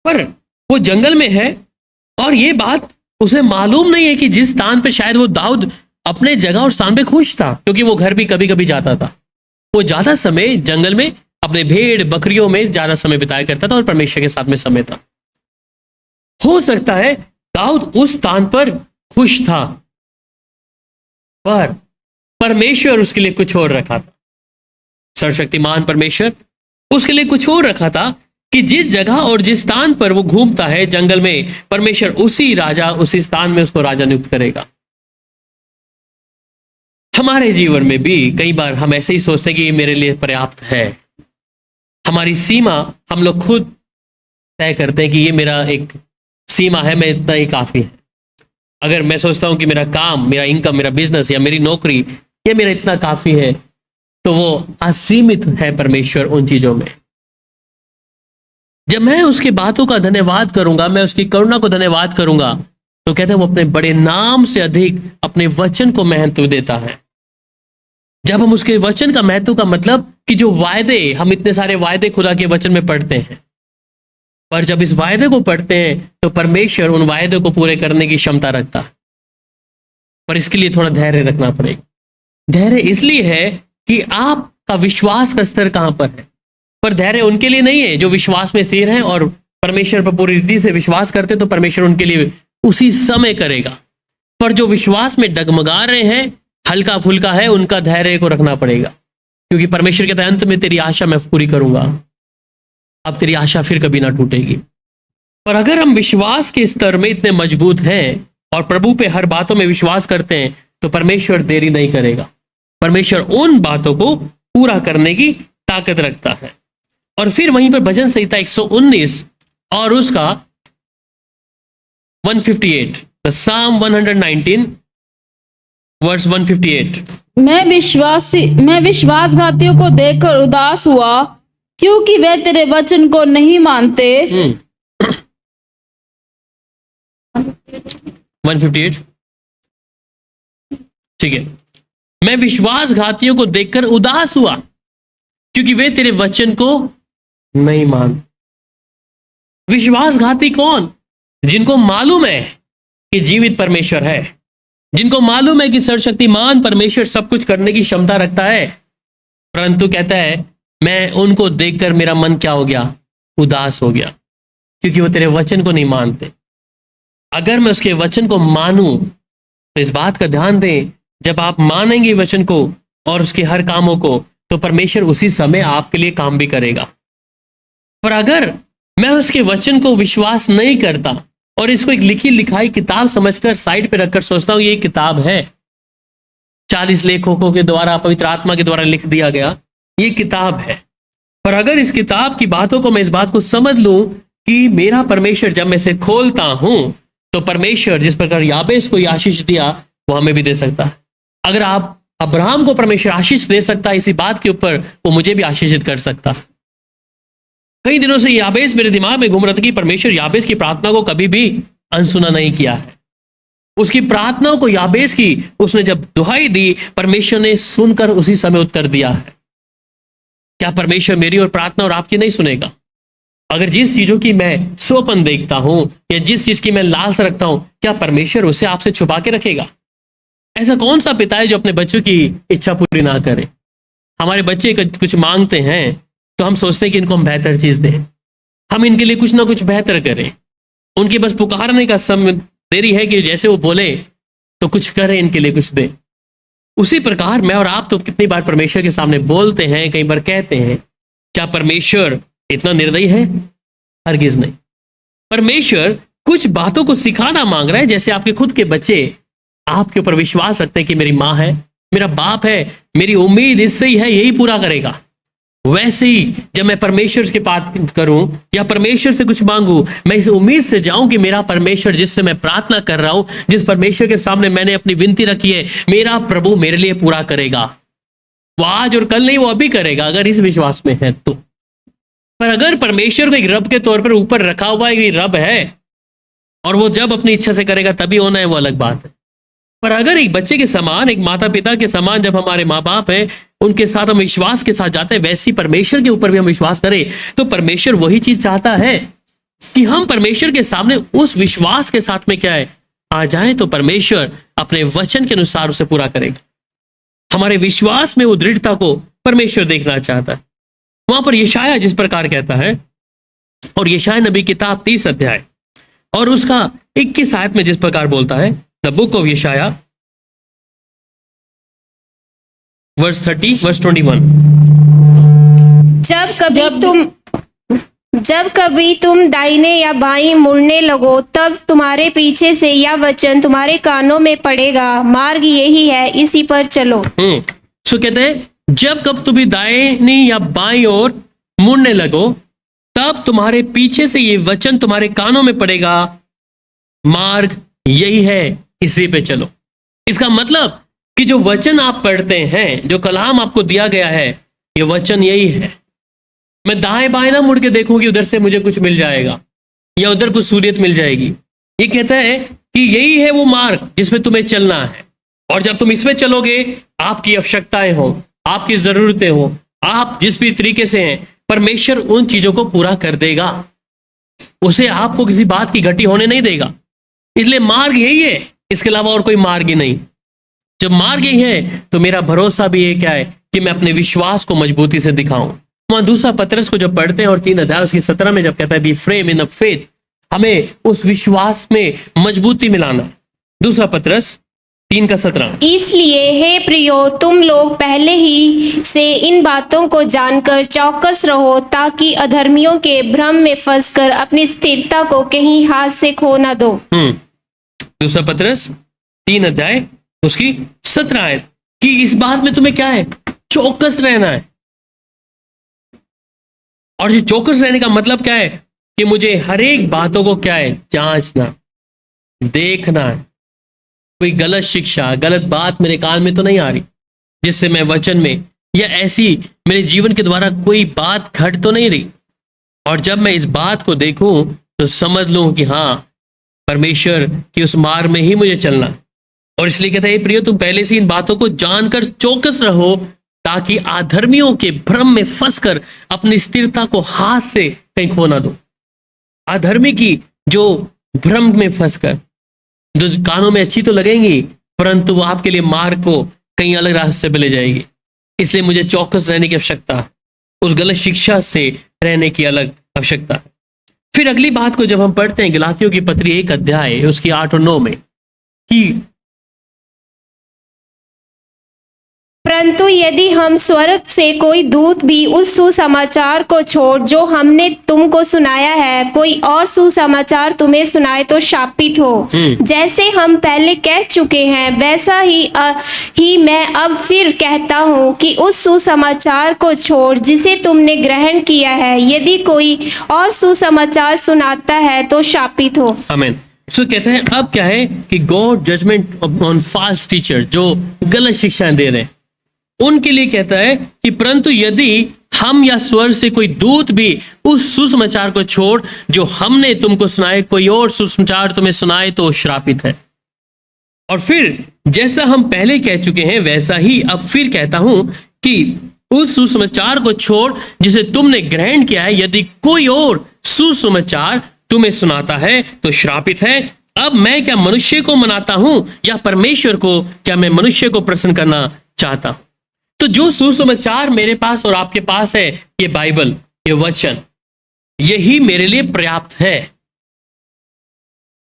पर वो जंगल में है और ये बात उसे मालूम नहीं है कि जिस स्थान पे शायद वो दाऊद अपने जगह और स्थान पे खुश था, क्योंकि वो घर भी कभी कभी जाता था। वो ज्यादा समय जंगल में अपने भेड़ बकरियों में ज्यादा समय बिताया करता था और परमेश्वर के साथ में समय था। हो सकता है दाऊद उस स्थान पर खुश था, पर परमेश्वर उसके लिए कुछ और रखा था। सर्वशक्तिमान परमेश्वर उसके लिए कुछ और रखा था कि जिस जगह और जिस स्थान पर वो घूमता है जंगल में, परमेश्वर उसी राजा, उसी स्थान में उसको राजा नियुक्त करेगा। हमारे जीवन में भी कई बार हम ऐसे ही सोचते हैं कि ये मेरे लिए पर्याप्त है। हमारी सीमा हम लोग खुद तय करते हैं कि ये मेरा एक सीमा है, मैं इतना ही काफी है। अगर मैं सोचता हूं कि मेरा काम, मेरा इनकम, मेरा बिजनेस या मेरी नौकरी, ये मेरा इतना काफी है, तो वो असीमित है परमेश्वर उन चीजों में। जब मैं उसकी बातों का धन्यवाद करूंगा, मैं उसकी करुणा को धन्यवाद करूंगा, तो कहते हैं वो अपने बड़े नाम से अधिक अपने वचन को महत्व देता है। जब हम उसके वचन का महत्व का मतलब कि जो वायदे, हम इतने सारे वायदे खुदा के वचन में पढ़ते हैं, पर जब इस वायदे को पढ़ते हैं तो परमेश्वर उन वायदों को पूरे करने की क्षमता रखता है। पर इसके लिए थोड़ा धैर्य रखना पड़ेगा। धैर्य इसलिए है कि आपका विश्वास का स्तर कहां पर है। पर धैर्य उनके लिए नहीं है जो विश्वास में स्थिर है और परमेश्वर पर पूरी रीति से विश्वास करते, तो परमेश्वर उनके लिए उसी समय करेगा। पर जो विश्वास में डगमगा रहे हैं, हल्का फुल्का है, उनका धैर्य को रखना पड़ेगा, क्योंकि परमेश्वर कहता है अंत में तेरी आशा मैं पूरी करूंगा, अब तेरी आशा फिर कभी ना टूटेगी। पर अगर हम विश्वास के स्तर में इतने मजबूत हैं और प्रभु पे हर बातों में विश्वास करते हैं, तो परमेश्वर देरी नहीं करेगा। परमेश्वर उन बातों को पूरा करने की ताकत रखता है। और फिर वहीं पर भजन संहिता 119 और उसका 158, द साम 119 वर्स 158। मैं विश्वासघातियों को देखकर उदास हुआ, क्योंकि वे तेरे वचन को नहीं मानते। 158, ठीक है। मैं विश्वासघातियों को देखकर उदास हुआ, क्योंकि वे तेरे वचन को नहीं मानते। विश्वासघाती कौन? जिनको मालूम है कि जीवित परमेश्वर है, जिनको मालूम है कि सर्वशक्तिमान परमेश्वर सब कुछ करने की क्षमता रखता है, परंतु कहता है मैं उनको देखकर मेरा मन क्या हो गया? उदास हो गया, क्योंकि वो तेरे वचन को नहीं मानते। अगर मैं उसके वचन को मानूं, तो इस बात का ध्यान दें, जब आप मानेंगे वचन को और उसके हर कामों को, तो परमेश्वर उसी समय आपके लिए काम भी करेगा। पर अगर मैं उसके वचन को विश्वास नहीं करता और इसको एक लिखी लिखाई किताब समझकर साइड पे रखकर सोचता हूं ये किताब है, 40 लेखकों के द्वारा, पवित्र आत्मा के द्वारा लिख दिया गया, ये किताब है। पर अगर इस किताब की बातों को मैं इस बात को समझ लूं कि मेरा परमेश्वर जब मैं इसे खोलता हूं, तो परमेश्वर जिस प्रकार याबेस को आशीष दिया वो हमें भी दे सकता है। अगर आप अब्राहम को परमेश्वर आशीष दे सकता है इसी बात के ऊपर, वो मुझे भी आशीषित कर सकता है। कई दिनों से याबेस मेरे दिमाग में घूम रहा था कि परमेश्वर याबेस की प्रार्थना को कभी भी अनसुना नहीं किया है। उसकी प्रार्थनाओं को याबेस की उसने जब दुहाई दी, परमेश्वर ने सुनकर उसी समय उत्तर दिया है। क्या परमेश्वर मेरी और प्रार्थना और आपकी नहीं सुनेगा? अगर जिस चीजों की मैं स्वप्न देखता हूं या जिस चीज की मैं लालसा रखता हूं, क्या परमेश्वर उसे आपसे छुपा के रखेगा? ऐसा कौन सा पिता है जो अपने बच्चों की इच्छा पूरी ना करे? हमारे बच्चे कुछ मांगते हैं तो हम सोचते हैं कि इनको हम बेहतर चीज दें, हम इनके लिए कुछ ना कुछ बेहतर करें। उनके बस पुकारने का समय देरी है कि जैसे वो बोले तो कुछ करें, इनके लिए कुछ दें। उसी प्रकार मैं और आप तो कितनी बार परमेश्वर के सामने बोलते हैं, कई बार कहते हैं, क्या परमेश्वर इतना निर्दयी है? हरगिज नहीं। परमेश्वर कुछ बातों को सिखाना मांग रहा है, जैसे आपके खुद के बच्चे आपके ऊपर विश्वास रखते हैं कि मेरी माँ है, मेरा बाप है, मेरी उम्मीद इससे ही है, यही पूरा करेगा। वैसे ही जब मैं परमेश्वर की बात करूं या परमेश्वर से कुछ मांगू, मैं इस उम्मीद से जाऊं कि मेरा परमेश्वर जिससे मैं प्रार्थना कर रहा हूं, जिस परमेश्वर के सामने मैंने अपनी विनती रखी है, मेरा प्रभु मेरे लिए पूरा करेगा। वो आज और कल नहीं, वो अभी करेगा, अगर इस विश्वास में है तो। पर अगर परमेश्वर को एक रब के तौर पर ऊपर रखा हुआ है, रब है और वो जब अपनी इच्छा से करेगा तभी होना है, वो अलग बात है। पर अगर एक बच्चे के समान, एक माता पिता के समान जब हमारे माँ बाप हैं, उनके साथ हम विश्वास के साथ जाते हैं, वैसी परमेश्वर के ऊपर भी हम विश्वास करें, तो परमेश्वर वही चीज चाहता है कि हम परमेश्वर के सामने उस विश्वास के साथ में क्या है आ जाए, तो परमेश्वर अपने वचन के अनुसार उसे पूरा करेगा। हमारे विश्वास में वो दृढ़ता को परमेश्वर देखना चाहता है। वहां पर यशाया जिस प्रकार कहता है, और यशाया नबी किताब 30 अध्याय और उसका 21 आयत में जिस प्रकार बोलता है, द बुक ऑफ यशाया वर्स 30 वर्स 21, जब कभी तुम दाहिने या बाईं मुड़ने लगो, तब तुम्हारे पीछे से यह वचन तुम्हारे कानों में पड़ेगा, मार्ग यही है, इसी पर चलो। सो कहते हैं जब कब तुम दाहिनी या बाईं ओर मुड़ने लगो, तब तुम्हारे पीछे से ये वचन तुम्हारे कानों में पड़ेगा, मार्ग यही है, इसी पे चलो। इसका मतलब कि जो वचन आप पढ़ते हैं, जो कलाम आपको दिया गया है, ये वचन यही है। मैं दाएं बाएं ना मुड़ के देखूं कि उधर से मुझे कुछ मिल जाएगा या उधर कुछ सहूलियत मिल जाएगी। ये कहता है कि यही है वो मार्ग जिसमें तुम्हें चलना है, और जब तुम इसमें चलोगे, आपकी आवश्यकताएं हो, आपकी जरूरतें हो, आप जिस भी तरीके से हैं, परमेश्वर उन चीजों को पूरा कर देगा। उसे आपको किसी बात की घटी होने नहीं देगा। इसलिए मार्ग यही है, इसके अलावा और कोई मार्ग ही नहीं। जब मार्ग यही है, तो मेरा भरोसा भी ये क्या है कि मैं अपने विश्वास को मजबूती से दिखाऊं। वहां दूसरा पतरस को जब पढ़ते हैं और 3 अध्याय उसकी 17 में जब कहता है be firm in the faith, हमें उस विश्वास में मजबूती मिलाना। दूसरा पतरस 3:17, इसलिए हे प्रियो, तुम लोग पहले ही से इन बातों को जानकर चौकस रहो, ताकि अधर्मियों के भ्रम में फंसकर अपनी स्थिरता को कहीं हाथ से खो ना दो। दूसरा पतरस 3 अध्याय उसकी 17 आयत, कि इस बात में तुम्हें क्या है, चौकस रहना है। और ये चौकस रहने का मतलब क्या है कि मुझे हर एक बातों को क्या है, जांचना, देखना है। कोई गलत शिक्षा, गलत बात मेरे कान में तो नहीं आ रही, जिससे मैं वचन में या ऐसी मेरे जीवन के द्वारा कोई बात घट तो नहीं रही। और जब मैं इस बात को देखूं तो समझ लूं कि हाँ, परमेश्वर की उस मार्ग में ही मुझे चलना है। और इसलिए कहता है प्रियो, तुम पहले से इन बातों को जानकर चौकस रहो, ताकि अधर्मियों के भ्रम में फंसकर अपनी स्थिरता को हाथ से कहीं खो ना दो। अधर्मी की जो भ्रम में फंसकर, जो कानों में अच्छी तो लगेंगी, परंतु वो आपके लिए मार्ग को कहीं अलग रास्ते पे ले जाएगी। इसलिए मुझे चौकस रहने की आवश्यकता है, उस गलत शिक्षा से रहने की अलग आवश्यकता है। फिर अगली बात को जब हम पढ़ते हैं गलातियों की पत्री 1 अध्याय उसकी 8 और 9 में, कि परंतु यदि हम स्वर्ग से कोई दूत भी उस सुसमाचार को छोड़ जो हमने तुमको सुनाया है, कोई और सुसमाचार तुम्हें सुनाए, तो शापित हो। जैसे हम पहले कह चुके हैं, वैसा ही मैं अब फिर कहता हूँ कि उस सुसमाचार को छोड़ जिसे तुमने ग्रहण किया है, यदि कोई और सुसमाचार सुनाता है तो शापित हो। आमीन। सो कहते हैं अब क्या है कि God judgement on false teacher, जो गलत शिक्षाएं दे रहे हैं, उनके लिए कहता है कि परंतु यदि हम या स्वर्ग से कोई दूत भी उस सुसमाचार को छोड़ जो हमने तुमको सुनाए, कोई और सुसमाचार तुम्हें सुनाए, तो श्रापित है। और फिर जैसा हम पहले कह चुके हैं, वैसा ही अब फिर कहता हूं कि उस सुसमाचार को छोड़ जिसे तुमने ग्रहण किया है, यदि कोई और सुसमाचार तुम्हें सुनाता है तो श्रापित है। अब मैं क्या मनुष्य को मनाता हूं या परमेश्वर को? क्या मैं मनुष्य को प्रसन्न करना चाहता हूं? तो जो सुसमाचार मेरे पास और आपके पास है, ये बाइबल, ये वचन, यही मेरे लिए पर्याप्त है।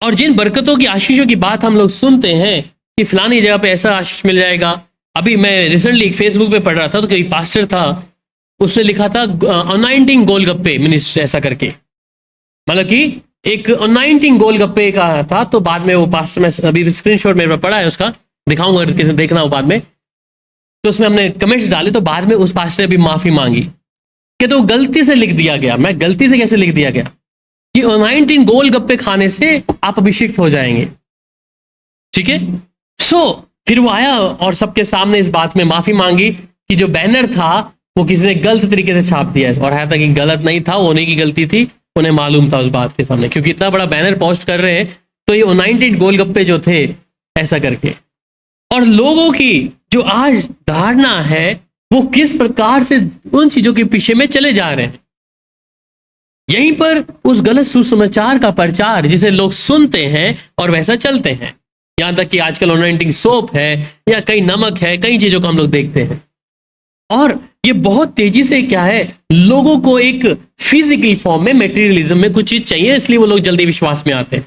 और जिन बरकतों की, आशीषों की बात हम लोग सुनते हैं कि फलानी जगह पे ऐसा आशीष मिल जाएगा। अभी मैं रिसेंटली फेसबुक पे पढ़ रहा था, तो कोई पास्टर था, उसने लिखा था अनाइंटिंग गोलगप्पे मिनिस्ट्री, ऐसा करके, मतलब कि एक अनाइंटिंग गोलगप्पे का था। तो बाद में वो पास्टर, मैं अभी स्क्रीनशॉट मेरे पास पड़ा है, उसका दिखाऊंगा, किसी देखना हो बाद में। तो उसमें हमने कमेंट्स डाले, तो बाद में उस पास्टर ने भी माफी मांगी कि तो गलती से लिख दिया गया। मैं गलती से कैसे लिख दिया गया कि 19 गोलगप्पे खाने से आप अभिषिक्त हो जाएंगे। ठीक है, फिर वो आया और सबके सामने इस बात में माफी मांगी कि जो बैनर था वो किसी ने गलत तरीके से छाप दिया है, और है था कि गलत नहीं था, वो उन्हीं की गलती थी, उन्हें मालूम था उस बात के सामने, क्योंकि इतना बड़ा बैनर पोस्ट कर रहे हैं तो ये 19 गोलगप्पे जो थे ऐसा करके। और लोगों की जो आज धारणा है वो किस प्रकार से उन चीजों के पीछे में चले जा रहे हैं। यहीं पर उस गलत सुसमाचार का प्रचार जिसे लोग सुनते हैं और वैसा चलते हैं। यहां तक कि आजकल ऑनलाइन सोप है या कई नमक है, कई चीजों को हम लोग देखते हैं, और ये बहुत तेजी से क्या है, लोगों को एक फिजिकल फॉर्म में, मेटीरियलिज्म में कुछ चीज चाहिए, इसलिए वो लोग जल्दी विश्वास में आते हैं।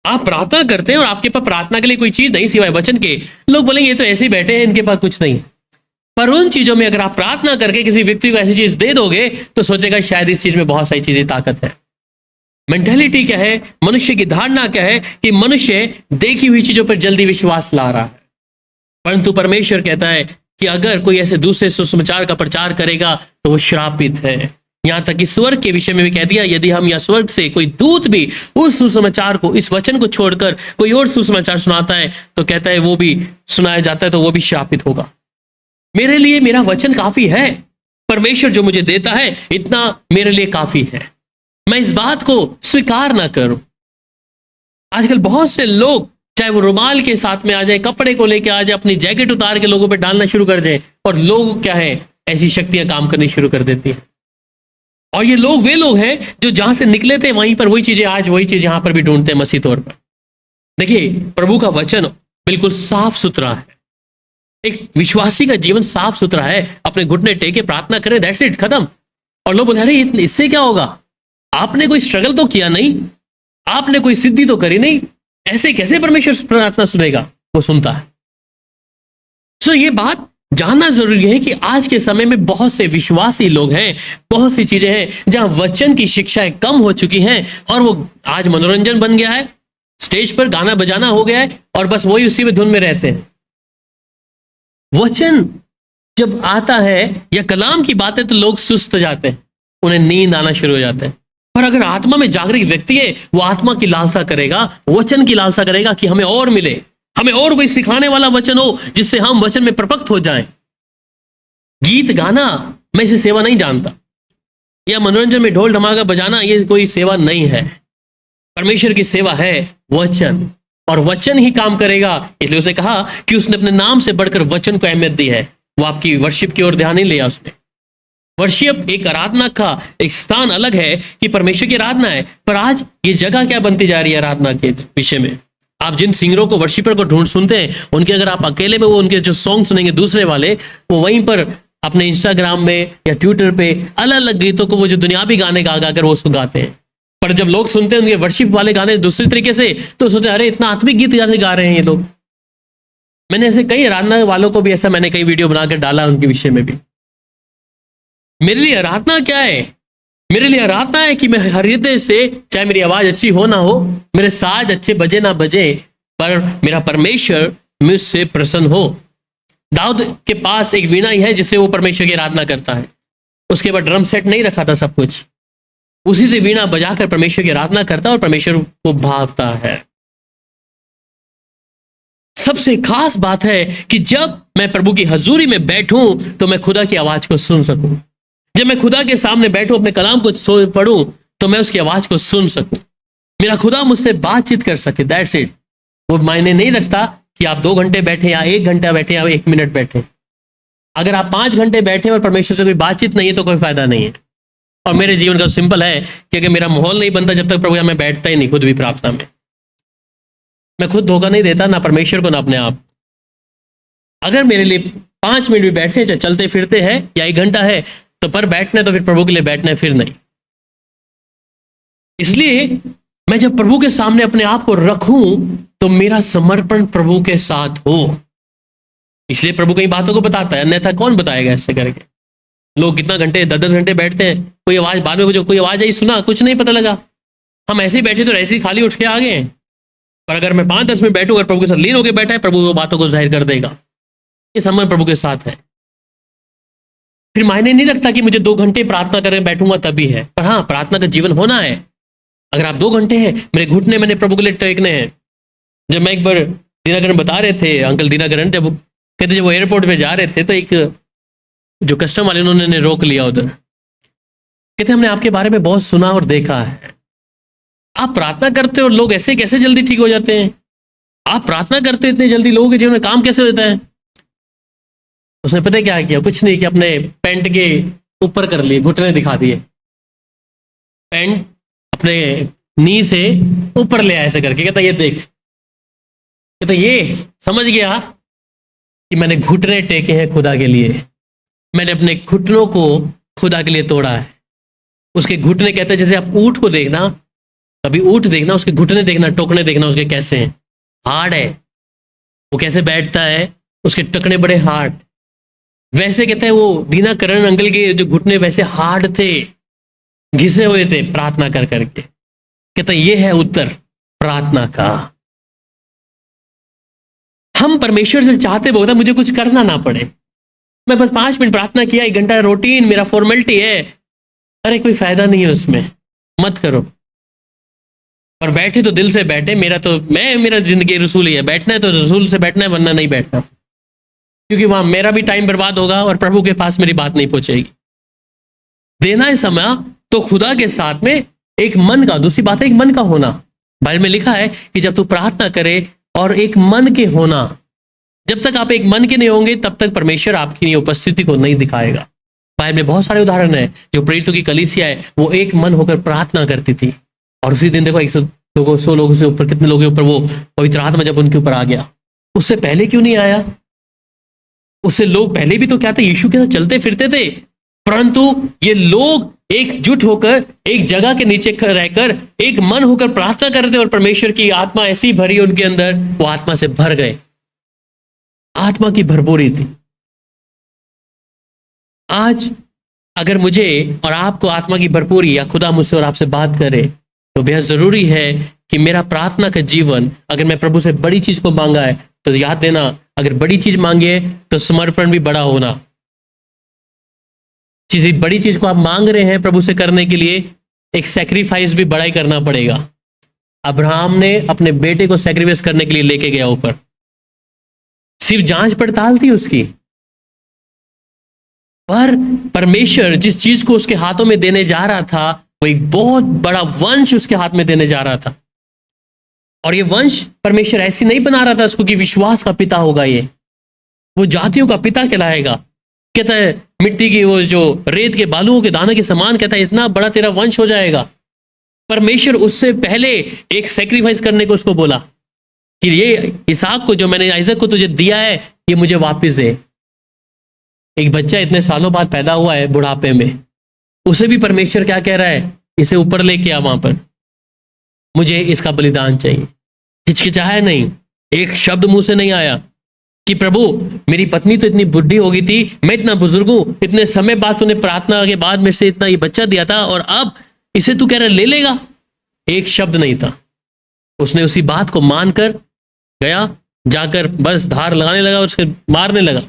आप प्रार्थना करते हैं और आपके पास प्रार्थना के लिए कोई चीज नहीं सिवाय वचन के, लोग बोलेंगे ये तो ऐसे ही बैठे हैं, इनके पास कुछ नहीं। पर उन चीजों में अगर आप प्रार्थना करके किसी व्यक्ति को ऐसी चीज दे दोगे तो सोचेगा शायद इस चीज में बहुत सारी चीजें ताकत है। मेंटालिटी क्या है, मनुष्य की धारणा क्या है कि मनुष्य देखी हुई चीजों पर जल्दी विश्वास ला रहा है। परंतु परमेश्वर कहता है कि अगर कोई ऐसे दूसरे सुसमाचार का प्रचार करेगा तो वो श्रापित है। यहां तक कि स्वर्ग के विषय में भी कह दिया, यदि हम या स्वर्ग से कोई दूत भी उस सुसमाचार को, इस वचन को छोड़कर कोई और सुसमाचार सुनाता है तो कहता है वो भी सुनाया जाता है तो वो भी श्रापित होगा। मेरे लिए मेरा वचन काफी है, परमेश्वर जो मुझे देता है इतना मेरे लिए काफी है। मैं इस बात को स्वीकार ना करूं। आजकल बहुत से लोग चाहे वो रुमाल के साथ में आ जाए, कपड़े को लेके आ जाए, अपनी जैकेट उतार के लोगों पे डालना शुरू कर जाए, और लोग क्या है, ऐसी शक्तियां काम करनी शुरू कर देती हैं। और ये लोग वे लोग हैं जो जहां से निकले थे वहीं पर वही चीजें आज वही चीज यहां पर भी ढूंढते हैं मसीह तौर पर। देखिए, प्रभु का वचन बिल्कुल साफ सुथरा है। एक विश्वासी का जीवन साफ सुथरा है, अपने घुटने टेके प्रार्थना करें, दैट्स इट, खत्म। और लोग बोले अरे इससे क्या होगा, आपने कोई स्ट्रगल तो किया नहीं, आपने कोई सिद्धि तो करी नहीं, ऐसे कैसे परमेश्वर प्रार्थना सुनेगा? वो सुनता है। सो ये बात जानना जरूरी है कि आज के समय में बहुत से विश्वासी लोग हैं, बहुत सी चीजें हैं जहां वचन की शिक्षाएं कम हो चुकी हैं, और वो आज मनोरंजन बन गया है, स्टेज पर गाना बजाना हो गया है, और बस वही उसी में धुन में रहते हैं। वचन जब आता है या कलाम की बातें तो लोग सुस्त हो जाते हैं, उन्हें नींद आना शुरू हो जाता है। पर अगर आत्मा में जागृत व्यक्ति है, वो आत्मा की लालसा करेगा, वचन की लालसा करेगा कि हमें और मिले, हमें और कोई सिखाने वाला वचन हो जिससे हम वचन में प्रपक्त हो जाएं। गीत गाना, मैं इसे सेवा नहीं जानता, या मनोरंजन में ढोल ढमाका बजाना, ये कोई सेवा नहीं है। परमेश्वर की सेवा है वचन, और वचन ही काम करेगा। इसलिए उसने कहा कि उसने अपने नाम से बढ़कर वचन को अहमियत दी है। वो आपकी वर्शिप की ओर ध्यान नहीं लिया उसने। वर्शिप एक आराधना का एक स्थान अलग है कि परमेश्वर की आराधना है, पर आज ये जगह क्या बनती जा रही है आराधना के विषय में। आप जिन सिंगरों को, वर्शिपर को ढूंढ सुनते हैं, उनके अगर आप अकेले में वो उनके जो सॉन्ग सुनेंगे दूसरे वाले, वो वहीं पर अपने इंस्टाग्राम में या ट्विटर पे अलग अलग गीतों को, वो जो दुनियावी गाने गा कर वो गाते हैं। पर जब लोग सुनते हैं उनके वर्शिप वाले गाने दूसरे तरीके से, तो सोचते अरे इतना आत्मिक गीत गा रहे हैं ये लोग। मैंने ऐसे कई आराधना वालों को भी ऐसा मैंने कई वीडियो बनाकर डाला उनके विषय में भी। मेरे लिए आराधना क्या है? मेरे लिए आराधना है कि मैं हृदय से, चाहे मेरी आवाज अच्छी हो ना हो, मेरे साज अच्छे बजे ना बजे, पर मेरा परमेश्वर मुझसे प्रसन्न हो। दाऊद के पास एक वीणा ही है जिससे वो परमेश्वर की आराधना करता है। उसके बाद ड्रम सेट नहीं रखा था, सब कुछ उसी से वीणा बजाकर परमेश्वर की आराधना करता है, और परमेश्वर को भावता है। सबसे खास बात है कि जब मैं प्रभु की हजूरी में बैठूं तो मैं खुदा की आवाज को सुन सकूं। जब मैं खुदा के सामने बैठूं, अपने कलाम को पढ़ूं, तो मैं उसकी आवाज को सुन सकूं, मेरा खुदा मुझसे बातचीत कर सके। That's it. वो मायने नहीं रखता कि आप 2 घंटे बैठे या 1 घंटा बैठे या 1 मिनट बैठे। अगर आप 5 घंटे बैठे और परमेश्वर से कोई बातचीत नहीं है तो कोई फायदा नहीं है। और मेरे जीवन का सिंपल है कि अगर मेरा माहौल नहीं बनता जब तक प्रभु मैं बैठता ही नहीं खुद भी प्रार्थना में। मैं खुद धोखा नहीं देता, ना परमेश्वर को ना अपने आप। अगर मेरे लिए 5 मिनट भी बैठे, चाहे चलते फिरते हैं या 1 घंटा है, तो पर बैठना है तो फिर प्रभु के लिए बैठना है, फिर नहीं। इसलिए मैं जब प्रभु के सामने अपने आप को रखूं तो मेरा समर्पण प्रभु के साथ हो। इसलिए प्रभु कई बातों को बताता है, अन्यथा कौन बताएगा ऐसे करके। लोग कितना घंटे, 10-10 घंटे बैठते हैं, कोई आवाज बाद में, जो कोई आवाज आई सुना, कुछ नहीं पता लगा। हम ऐसे ही बैठे तो ऐसे ही खाली उठ के आ गए। पर अगर मैं 5-10 मिनट बैठूं, अगर प्रभु के साथ लीन होकर बैठा है, प्रभु वो बातों को जाहिर कर देगा। ये संबंध प्रभु के साथ है। फिर मायने नहीं रखता कि मुझे 2 घंटे प्रार्थना करके बैठूंगा तभी है, पर हाँ प्रार्थना का जीवन होना है। अगर आप 2 घंटे हैं, मेरे घुटने मैंने प्रभु के लिए टेकने हैं। जब मैं एक बार दीनाकरण बता रहे थे, अंकल दीनाकरण, जब कहते जब वो एयरपोर्ट पे जा रहे थे तो एक जो कस्टम वाले उन्होंने रोक लिया उधर। कहते हमने आपके बारे में बहुत सुना और देखा है, आप प्रार्थना करते हो और लोग ऐसे कैसे जल्दी ठीक हो जाते हैं, आप प्रार्थना करते इतने जल्दी, लोगों के जीवन में काम कैसे होता है। उसने पता है क्या किया? कुछ नहीं, कि अपने पैंट के ऊपर कर लिए, घुटने दिखा दिए, पैंट अपने नी से ऊपर ले आया ऐसे करके। कहता ये देख, कहता ये समझ गया कि मैंने घुटने टेके हैं खुदा के लिए, मैंने अपने घुटनों को खुदा के लिए तोड़ा है। उसके घुटने, कहते हैं जैसे आप ऊंट को देखना, कभी ऊंट देखना, उसके घुटने देखना, टोकने देखना उसके कैसे हैं, हार्ड है, वो कैसे बैठता है, उसके टकने बड़े हार्ड। वैसे कहते हैं वो दीनाकरण अंकल के जो घुटने वैसे हार्ड थे, घिसे हुए थे प्रार्थना कर करके। कहता ये है उत्तर प्रार्थना का। हम परमेश्वर से चाहते बहुत मुझे कुछ करना ना पड़े, मैं बस 5 मिनट प्रार्थना किया, 1 घंटा रूटीन मेरा फॉर्मेलिटी है, अरे कोई फायदा नहीं है उसमें, मत करो। और बैठे तो दिल से बैठे, मेरा जिंदगी रसूल ही है, बैठना है तो रसूल से बैठना है, वरना नहीं बैठना, क्योंकि वहां मेरा भी टाइम बर्बाद होगा और प्रभु के पास मेरी बात नहीं पहुंचेगी। देना है समय तो खुदा के साथ में एक मन का, दूसरी बात है एक मन का होना। बाइबल में लिखा है कि जब तू प्रार्थना करे और एक मन के होना, जब तक आप एक मन के नहीं होंगे तब तक परमेश्वर आपकी उपस्थिति को नहीं दिखाएगा। बाइबल में बहुत सारे उदाहरण है, जो प्रेरितों की कलीसिया है वो एक मन होकर प्रार्थना करती थी, और उसी दिन देखो 100 लोगों से ऊपर, कितने लोगों के ऊपर वो पवित्र आत्मा जब उनके ऊपर आ गया। उससे पहले क्यों नहीं आया? उससे लोग पहले भी तो क्या थे, यीशु के साथ चलते फिरते थे, परंतु ये लोग एकजुट होकर एक जगह के नीचे रहकर एक मन होकर प्रार्थना कर रहे थे, और परमेश्वर की आत्मा ऐसी भरी उनके अंदर, वो आत्मा से भर गए, आत्मा की भरपूरी थी। आज अगर मुझे और आपको आत्मा की भरपूरी, या खुदा मुझसे और आपसे बात करे, तो बेहद जरूरी है कि मेरा प्रार्थना का जीवन, अगर मैं प्रभु से बड़ी चीज को मांगा है तो याद देना, अगर बड़ी चीज मांगे तो समर्पण भी बड़ा होना। किसी बड़ी चीज को आप मांग रहे हैं प्रभु से करने के लिए, एक सैक्रिफाइस भी बड़ा ही करना पड़ेगा। अब्राहम ने अपने बेटे को सैक्रिफाइस करने के लिए लेके गया ऊपर, सिर्फ जांच पड़ताल थी उसकी, पर परमेश्वर जिस चीज को उसके हाथों में देने जा रहा था, वो एक बहुत बड़ा वंश उसके हाथ में देने जा रहा था। और ये वंश परमेश्वर ऐसी नहीं बना रहा था उसको कि विश्वास का पिता होगा, ये वो जातियों का पिता कहलाएगा। कहता है मिट्टी की वो जो रेत के बालुओं के दाने के समान, कहता है इतना बड़ा तेरा वंश हो जाएगा। परमेश्वर उससे पहले एक सैक्रिफाइस करने को उसको बोला कि ये इसहाक को, जो मैंने आइजक को तुझे दिया है, ये मुझे वापस दे। एक बच्चा इतने सालों बाद पैदा हुआ है बुढ़ापे में, उसे भी परमेश्वर क्या कह रहा है, इसे ऊपर लेके आ, वहां पर मुझे इसका बलिदान चाहिए। हिचकिचाया नहीं, एक शब्द मुंह से नहीं आया कि प्रभु मेरी पत्नी तो इतनी बुढ़ी हो गई थी, मैं इतना बुजुर्ग हूं, इतने समय बाद तूने प्रार्थना के बाद मेरे से इतना ये बच्चा दिया था, और अब इसे तू कह रहा ले लेगा। एक शब्द नहीं था, उसने उसी बात को मानकर गया, जाकर बस धार लगाने लगा, उसके मारने लगा।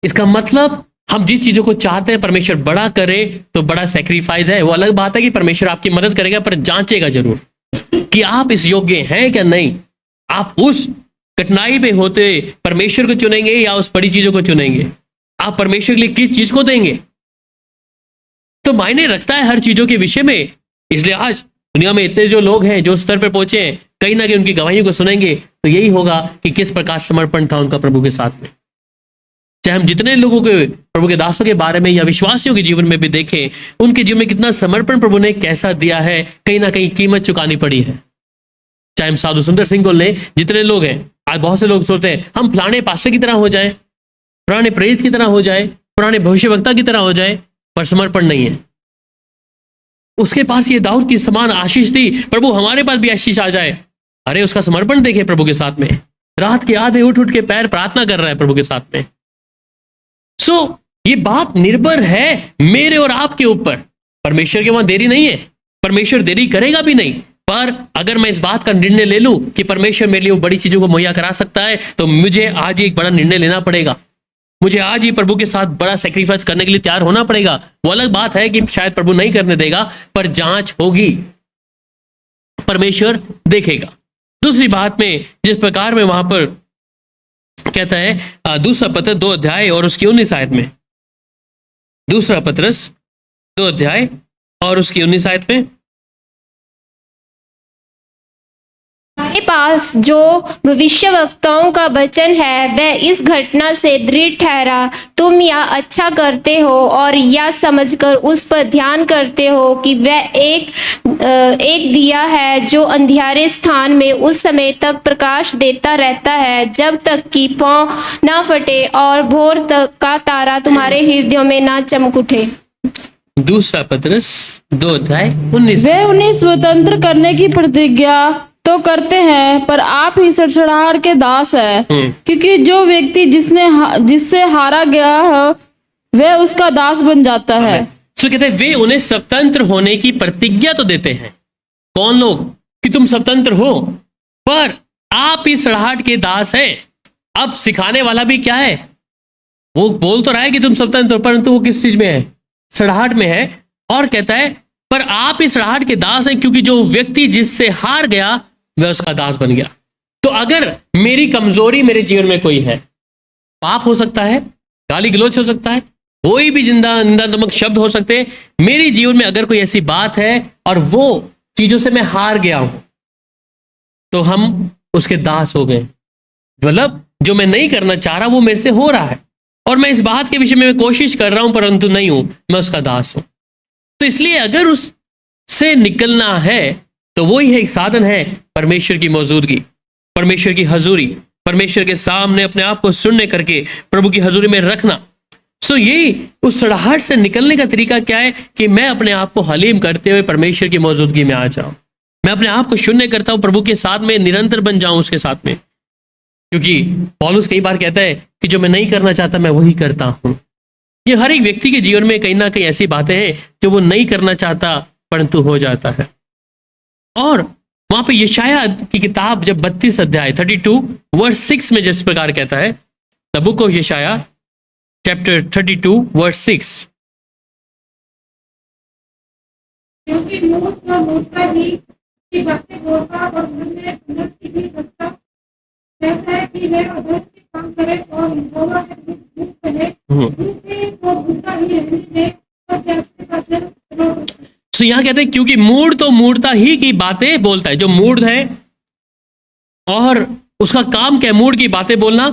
इसका मतलब हम जिस चीजों को चाहते हैं परमेश्वर बड़ा करे तो बड़ा सैक्रिफाइस है। वो अलग बात है कि परमेश्वर आपकी मदद करेगा, पर जांचेगा जरूर कि आप इस योग्य हैं क्या नहीं। आप उस कठिनाई पे होते परमेश्वर को चुनेंगे या उस बड़ी चीजों को चुनेंगे, आप परमेश्वर के लिए किस चीज को देंगे, तो मायने रखता है हर चीजों के विषय में। इसलिए आज दुनिया में इतने जो लोग हैं जो स्तर पर पहुंचे हैं, कहीं ना कहीं उनकी गवाहियों को सुनेंगे तो यही होगा कि किस प्रकार समर्पण था उनका प्रभु के साथ में। चाहे हम जितने लोगों के प्रभु के दासों के बारे में या विश्वासियों के जीवन में भी देखें, उनके जीवन में कितना समर्पण प्रभु ने कैसा दिया है, कहीं ना कहीं कीमत चुकानी पड़ी है। चाहे हम साधु सुंदर सिंह को लें, जितने लोग हैं, आज बहुत से लोग सोचते हैं हम पुराने पास्टर की तरह हो जाए, पुराने प्रेरित की तरह हो जाए, पुराने भविष्यवक्ता की तरह हो जाए, पर समर्पण नहीं है। उसके पास ये दाऊद की समान आशीष थी, प्रभु हमारे पास भी आशीष आ जाए। अरे उसका समर्पण देखे प्रभु के साथ में, रात के आधे उठ के पैर प्रार्थना कर रहा है प्रभु के साथ में। सो ये बात निर्भर है मेरे और आपके ऊपर। परमेश्वर के वहां देरी नहीं है, परमेश्वर देरी करेगा भी नहीं, पर अगर मैं इस बात का निर्णय ले लूं कि परमेश्वर मेरे लिए वो बड़ी चीजों को मुहैया करा सकता है, तो मुझे आज एक बड़ा निर्णय लेना पड़ेगा। मुझे आज ही प्रभु के साथ बड़ा सेक्रीफाइस करने के लिए तैयार होना पड़ेगा। वो अलग बात है कि शायद प्रभु नहीं करने देगा, पर जांच होगी, परमेश्वर देखेगा। दूसरी बात में जिस प्रकार में वहां पर कहता है दूसरा पत्र 2 अध्याय और उसकी 19 आयत में, दूसरा पत्रस 2 अध्याय और उसकी 19 आयत में, हमारे पास जो भविष्यवक्ताओं का वचन है वह इस घटना से दृढ़ ठहरा। तुम या अच्छा करते हो और या समझकर उस पर ध्यान करते हो कि वह एक दिया है जो अंधियारे स्थान में उस समय तक प्रकाश देता रहता है जब तक कि पौ ना फटे और भोर तक का तारा तुम्हारे हृदयों में ना चमक उठे। दूसरा पत्रस 2 अध्याय 19। वे उन्हें स्वतंत्र करने की प्रतिज्ञा तो करते हैं, पर आप ही सड़सड़ाहट के दास है, क्योंकि जो व्यक्ति जिससे हारा गया है वह उसका दास बन जाता है। तो कहते हैं वे उन्हें स्वतंत्र होने की प्रतिज्ञा तो देते हैं। कौन लोग? कि तुम स्वतंत्र हो, पर आप ही सड़ाहट के दास हैं। अब सिखाने वाला भी क्या है? वो बोल तो रहा है कि तुम स्वतंत्र हो, परंतु वो किस चीज में है? सड़ाहट में है। और कहता है पर आप इस सड़ाहट के दास हैं, क्योंकि जो व्यक्ति जिससे हार गया वह उसका दास बन गया। तो अगर मेरी कमजोरी मेरे जीवन में कोई है, पाप हो सकता है, गाली गलौज हो सकता है, कोई भी निंदात्मक शब्द हो सकते हैं, मेरे जीवन में अगर कोई ऐसी बात है और वो चीजों से मैं हार गया हूं, तो हम उसके दास हो गए। मतलब जो मैं नहीं करना चाह रहा वो मेरे से हो रहा है, और मैं इस बात के विषय में मैं कोशिश कर रहा हूं परंतु नहीं हूं, मैं उसका दास हूं। तो इसलिए अगर उससे निकलना है तो वो ही एक साधन है परमेश्वर की मौजूदगी, परमेश्वर की हजूरी, परमेश्वर के सामने अपने आप को सुनने करके प्रभु की हजूरी में रखना। सो यही उस सड़ाहट से निकलने का तरीका क्या है कि मैं अपने आप को हलीम करते हुए परमेश्वर की मौजूदगी में आ जाऊं, मैं अपने आप को शून्य करता हूं, प्रभु के साथ में निरंतर बन जाऊं उसके साथ में। क्योंकि पौलुस कई बार कहता है कि जो मैं नहीं करना चाहता मैं वही करता हूं। ये हर एक व्यक्ति के जीवन में कहीं ना कहीं ऐसी बातें हैं जो वो नहीं करना चाहता परंतु हो जाता है। और वहां पे यशाया की किताब जब 32 अध्याय 32 वर्स 6 में जिस प्रकार कहता है, द बुक ऑफ यशाया चैप्टर 32 वर्स 6, क्योंकि मूर्ख व मूर्खता ही की बातें बोलता और मन में उन्नति भी रखता कहता है कि वह अधर्म के काम करे और यहोवा के मुख कहे, भूखे को भूखा ही रहने दे और प्यासे का जल पिलो। सो यहां कहते हैं क्योंकि मूढ़ तो मूढ़ता ही की बातें बोलता है। जो मूढ़ है और उसका काम क्या है? मूढ़ की बातें बोलना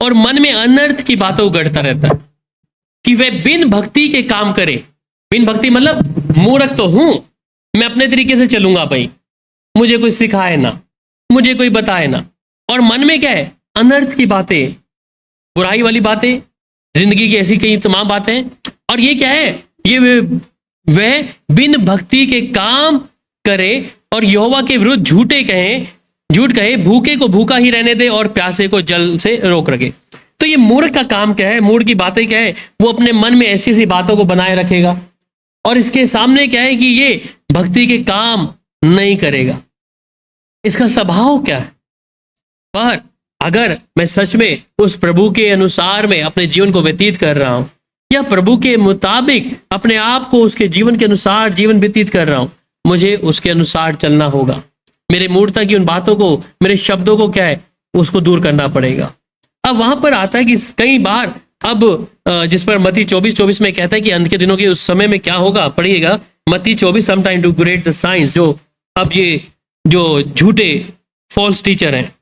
और मन में अनर्थ की बातों को गढ़ता रहता है कि वह बिन भक्ति के काम करे। बिन भक्ति मतलब मूर्ख तो हूं, मैं अपने तरीके से चलूंगा भाई, मुझे कोई सिखाए ना, मुझे कोई बताए ना, और मन में क्या है? अनर्थ की बातें, बुराई वाली बातें, जिंदगी की ऐसी कई तमाम बातें। और ये क्या है? ये वह बिन भक्ति के काम करे और यहोवा के विरुद्ध झूठ कहे, भूखे को भूखा ही रहने दे और प्यासे को जल से रोक रखे। तो ये मूर्ख का काम क्या है? मूर्ख की बातें क्या है? वो अपने मन में ऐसी ऐसी बातों को बनाए रखेगा और इसके सामने क्या है कि ये भक्ति के काम नहीं करेगा। इसका स्वभाव क्या है? पर अगर मैं सच में उस प्रभु के अनुसार में अपने जीवन को व्यतीत कर रहा हूं या प्रभु के मुताबिक अपने आप को उसके जीवन के अनुसार जीवन व्यतीत कर रहा हूं, मुझे उसके अनुसार चलना होगा। मेरे मूर्खता की उन बातों को, मेरे शब्दों को क्या है? उसको दूर करना पड़ेगा। अब वहां पर आता है कि कई बार अब जिस पर मत्ती 24:24 में कहता है कि अंत के दिनों के उस समय में क्या होगा, पढ़िएगा मत्ती 24, some time to great the science. जो अब ये जो झूठे फॉल्स टीचर हैं,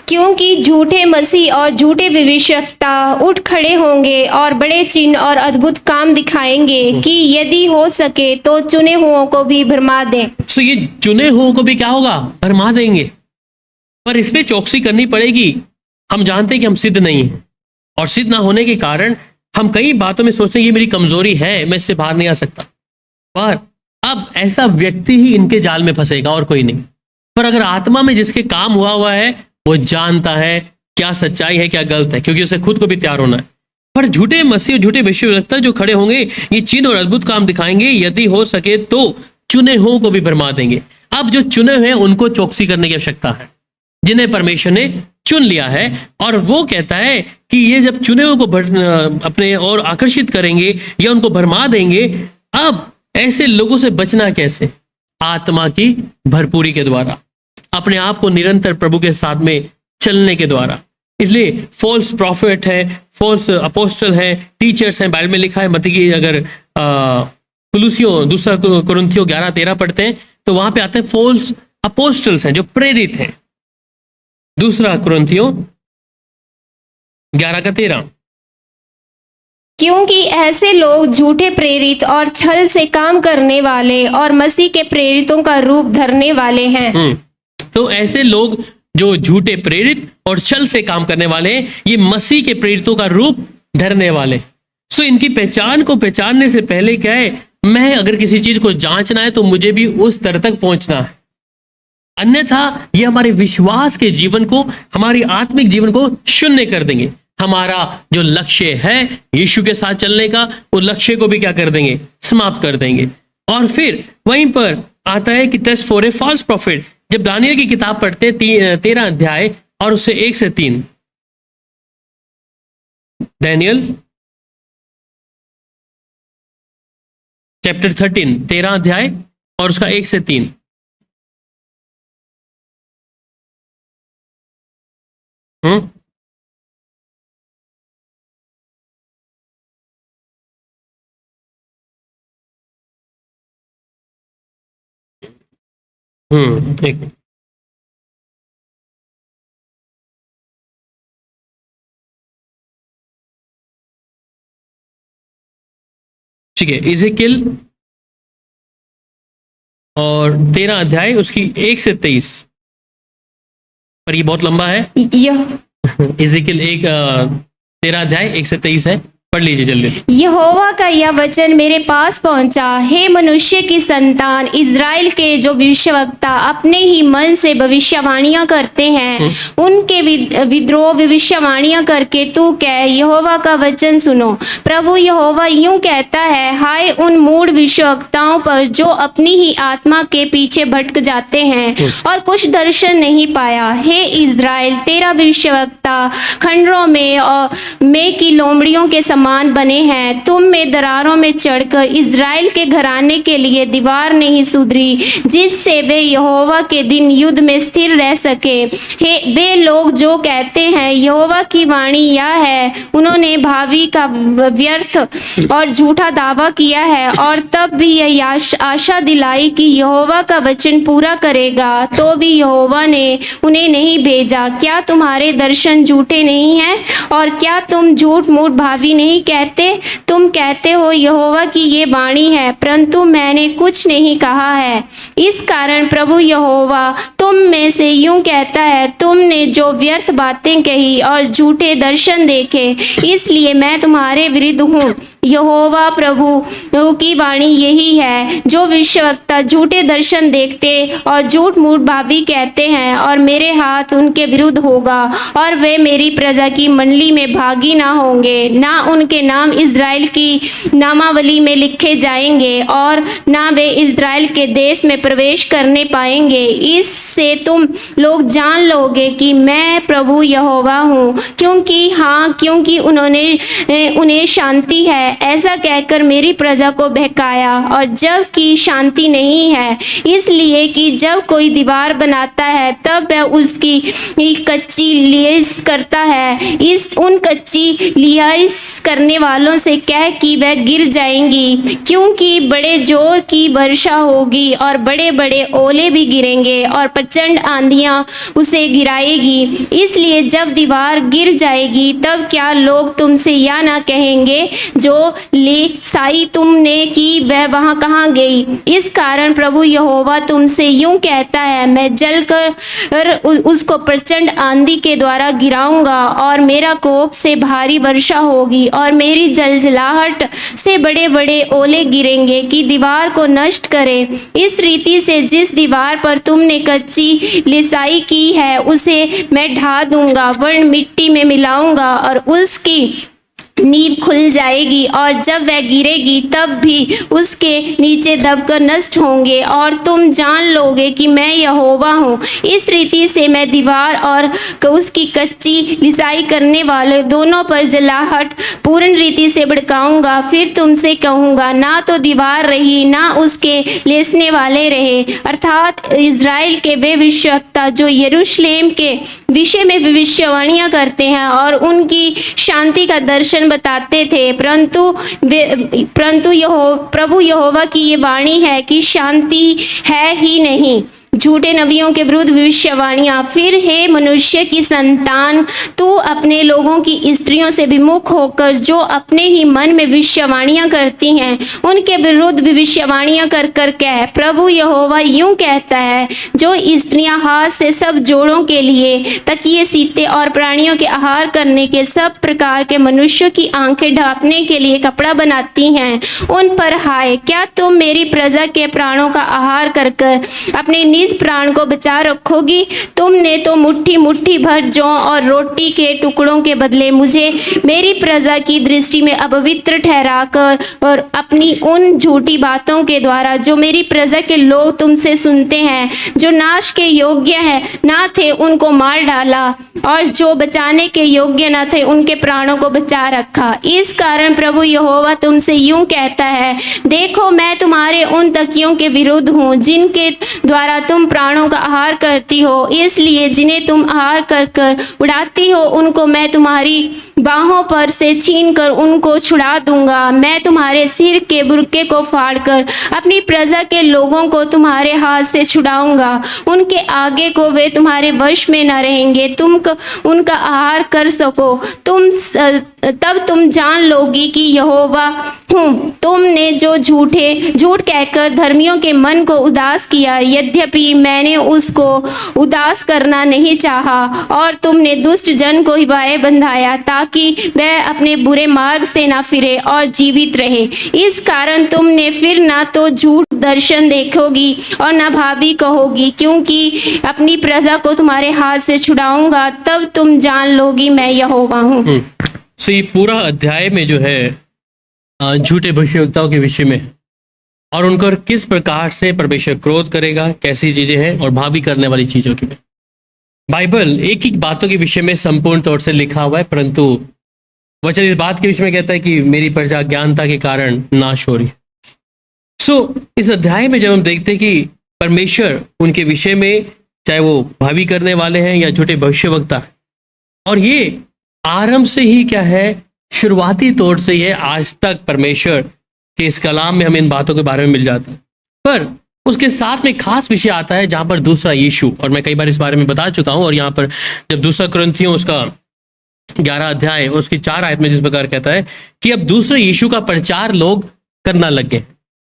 क्योंकि झूठे मसीह और झूठे भविष्यवक्ता उठ खड़े होंगे और बड़े चिन्ह और अद्भुत काम दिखाएंगे कि यदि हो सके तो चुने हुओं को भी भरमा दें। सो ये चुने हुओं को भी क्या होगा? भरमा देंगे। पर इस पे चौकसी करनी पड़ेगी। हम जानते हैं कि हम सिद्ध नहीं हैं, और सिद्ध ना होने के कारण हम कई बातों में सोचते हैं कि मेरी कमजोरी है, मैं इससे बाहर नहीं आ सकता। पर अब ऐसा व्यक्ति ही इनके जाल में फंसेगा और कोई नहीं। पर अगर आत्मा में जिसके काम हुआ है वो जानता है क्या सच्चाई है क्या गलत है, क्योंकि उसे खुद को भी तैयार होना है। पर झूठे मसीह, झूठे भविष्यवक्ता जो खड़े होंगे ये चिन्ह और अद्भुत काम दिखाएंगे, यदि हो सके तो चुने हुओं को भी भरमा देंगे। अब जो चुने हुए हैं उनको चौकसी करने की आवश्यकता है। जिन्हें परमेश्वर ने चुन लिया है। और वो कहता है कि ये जब चुने हुए को अपने और आकर्षित करेंगे या उनको भरमा देंगे, अब ऐसे लोगों से बचना कैसे? आत्मा की भरपूरी के द्वारा, अपने आप को निरंतर प्रभु के साथ में चलने के द्वारा। इसलिए फॉल्स प्रॉफिट है, फॉल्स अपोस्टल है, टीचर्स हैं। बाइबल में लिखा है, मत्ती की अगर कुलुसियों दूसरा कुरिन्थियों 11:13 पढ़ते हैं तो वहां पे आते हैं फॉल्स अपोस्टल्स हैं जो प्रेरित हैं। दूसरा कुरिन्थियों 11:13। क्योंकि ऐसे लोग झूठे प्रेरित और छल से काम करने वाले और मसीह के प्रेरितों का रूप धरने वाले हैं। तो ऐसे लोग जो झूठे प्रेरित और छल से काम करने वाले हैं, ये मसीह के प्रेरितों का रूप धरने वाले। सो इनकी पहचान को पहचानने से पहले क्या है, मैं अगर किसी चीज को जांचना है तो मुझे भी उस स्तर तक पहुंचना है, अन्यथा ये हमारे विश्वास के जीवन को, हमारी आत्मिक जीवन को शून्य कर देंगे। हमारा जो लक्ष्य है यीशु के साथ चलने का, वो लक्ष्य को भी क्या कर देंगे, समाप्त कर देंगे। और फिर वहीं पर आता है कि test for a false prophet. जब दानियल की किताब पढ़ते 13 अध्याय और उससे 1 से 3, दानियल चैप्टर 13 अध्याय और उसका 1 से 3। एक मिनट। ठीक है, इज़ेकियल और 13 अध्याय उसकी 1 से 23, पर ये बहुत लंबा है। यह इज़ेकियल 13 अध्याय 1 से 23 है, पढ़ लीजिए जल्दी। यहोवा का यह वचन मेरे पास पहुंचा, हे मनुष्य की संतान, इज़राइल के जो भविष्यवक्ता अपने ही मन से भविष्यवाणियां करते हैं, उनके विद्रोह भविष्यवाणियां करके तू कह, यहोवा का वचन सुनो। प्रभु यहोवा यूं कहता है, हाय उन मूढ़ भविष्यवक्ताओं पर जो अपनी ही आत्मा के पीछे भटक जाते हैं और कुछ दर्शन नहीं पाया। हे इज़राइल, तेरा भविष्यवक्ता खंडरों में और में की लोमड़ियों के समान बने हैं। तुम में दरारों में चढ़कर इज़राइल के घराने के लिए दीवार नहीं सुधरी, जिससे वे यहोवा के दिन युद्ध में स्थिर रह सके। हे वे लोग जो कहते हैं यहोवा की वाणी यह है, उन्होंने भावी का व्यर्थ और झूठा दावा किया है और तब भी यह आशा दिलाई कि यहोवा का वचन पूरा करेगा, तो भी यहोवा ने उन्हें नहीं भेजा। क्या तुम्हारे दर्शन झूठे नहीं हैं और क्या तुम झूठ मूठ भावी नहीं कहते? तुम कहते हो यहोवा की ये वाणी है, परंतु मैंने कुछ नहीं कहा है। इस कारण प्रभु यहोवा तुम में से यूं कहता है, तुमने जो व्यर्थ बातें कही और झूठे दर्शन देखे, इसलिए मैं तुम्हारे विरुद्ध हूँ। यहोवा प्रभु की वाणी यही है, जो भविष्यवक्ता झूठे दर्शन देखते और झूठ मूठ भावी कहते हैं, और मेरे हाथ उनके विरुद्ध होगा और वे मेरी प्रजा की मंडली में भागी ना होंगे, ना उनके नाम इज़राइल की नामावली में लिखे जाएंगे और ना वे इज़राइल के देश में प्रवेश करने पाएंगे। इससे तुम लोग जान लोगे कि मैं प्रभु यहोवा हूँ, क्योंकि उन्हें शांति है, ऐसा कहकर मेरी प्रजा को बहकाया, और जब की शांति नहीं है, इसलिए कि जब कोई दीवार बनाता है तब वह उसकी कच्ची लिहाज करता है। उन कच्ची लिहाज करने वालों से कह कि वह गिर जाएंगी, क्योंकि बड़े जोर की वर्षा होगी और बड़े बड़े ओले भी गिरेंगे और प्रचंड आंधियां उसे गिराएगी। इसलिए जब दीवार गिर जाएगी तब क्या लोग तुमसे या ना कहेंगे, जो लिसाई तुमने की वह वहां कहाँ गई? इस कारण प्रभु यहोवा तुमसे यूं कहता है, मैं जलकर उसको प्रचंड आंधी के द्वारा गिराऊंगा और मेरा कोप से भारी वर्षा होगी और मेरी जलजलाहट से बड़े बड़े ओले गिरेंगे कि दीवार को नष्ट करे। इस रीति से जिस दीवार पर तुमने कच्ची लिसाई की है उसे मैं ढा दूंगा, वर्ण मिट्टी में मिलाऊंगा और उसकी नींव खुल जाएगी और जब वह गिरेगी तब भी उसके नीचे दबकर नष्ट होंगे और तुम जान लोगे कि मैं यहोवा हूँ। इस रीति से मैं दीवार और उसकी कच्ची लिसाई करने वाले दोनों पर जलाहट पूर्ण रीति से भड़काऊंगा। फिर तुमसे कहूँगा, ना तो दीवार रही ना उसके लेसने वाले रहे, अर्थात इज़राइल के वे भविष्यवक्ता जो यरूशलेम के विषय में भविष्यवाणियाँ करते हैं और उनकी शांति का दर्शन बताते थे, परंतु प्रभु यहोवा की ये वाणी है कि शांति है ही नहीं। झूठे नबियों के विरुद्ध भविष्यवाणियाँ। फिर हे मनुष्य की संतान, तू अपने लोगों की स्त्रियों से विमुख होकर जो अपने ही मन में भविष्यवाणियाँ करती हैं उनके विरुद्ध भविष्यवाणियाँ कर कर कह, प्रभु यहोवा यूं कहता है, जो स्त्रियां हाथ से सब जोड़ों के लिए तकिए सीते और प्राणियों के आहार करने के सब प्रकार के मनुष्यों की आंखें ढांपने के लिए कपड़ा बनाती हैं, उन पर हाय। क्या तुम मेरी प्रजा के प्राणों का आहार कर कर अपने निज प्राण को बचा रखोगी? तुमने तो मुट्ठी मुट्ठी भर जौ और रोटी के टुकड़ों के बदले मुझे मेरी प्रजा की दृष्टि में अपवित्र ठहराकर और अपनी उन झूठी बातों के द्वारा जो मेरी प्रजा के लोग तुमसे सुनते हैं, जो नाश के योग्य है ना थे, उनको मार डाला, और जो बचाने के योग्य न थे उनके प्राणों को बचा रखा। इस कारण प्रभु यहोवा तुमसे यूं कहता है, देखो मैं तुम्हारे उन तकियों के विरुद्ध हूँ जिनके द्वारा तुम प्राणों का आहार करती हो, इसलिए जिन्हें तुम आहार कर कर उड़ाती हो उनको मैं तुम्हारी बाहों पर से छीन कर उनको छुड़ा दूंगा। मैं तुम्हारे सिर के बुर्के को फाड़कर अपनी प्रजा के लोगों को तुम्हारे हाथ से छुड़ाऊंगा। उनके आगे को वे तुम्हारे वश में न रहेंगे, तुम उनका आहार कर सको। तब तुम जान लोगी कि यहोवा हूँ। तुमने जो झूठ कहकर धर्मियों के मन को उदास किया, यद्यपि मैंने उसको उदास करना नहीं चाहा, और तुमने दुष्ट जन को हिवाए बंधाया ताकि वह अपने बुरे मार्ग से ना फिरे और जीवित रहे। इस कारण तुमने फिर ना तो झूठ दर्शन देखोगी और ना भावी कहोगी, क्योंकि अपनी प्रजा को तुम्हारे हाथ से छुड़ाऊंगा। तब तुम जान लोगी मैं यहोवा हूँ। सो ये पूरा अध्याय में जो है झूठे भविष्यवक्ताओं के विषय में और उनका किस प्रकार से परमेश्वर क्रोध करेगा, कैसी चीजें हैं और भावी करने वाली चीजों की में बाइबल एक एक बातों के विषय में संपूर्ण तौर से लिखा हुआ है, परंतु वचन इस बात के विषय में कहता है कि मेरी प्रजा अज्ञानता के कारण नाश हो रही है। सो इस अध्याय में जब हम देखते हैं कि परमेश्वर उनके विषय में, चाहे वो भावी करने वाले हैं या झूठे भविष्यवक्ता, और ये आरंभ से ही क्या है, शुरुआती तौर से ही है, आज तक परमेश्वर के इस कलाम में हमें इन बातों के बारे में मिल जाता है। पर उसके साथ में खास विषय आता है जहां पर दूसरा यीशु, और मैं कई बार इस बारे में बता चुका हूं, और यहाँ पर जब दूसरा कुरिन्थियों उसका 11 अध्याय उसकी 4 आयत में जिस प्रकार कहता है कि अब दूसरे यीशु का प्रचार लोग करना लग गए,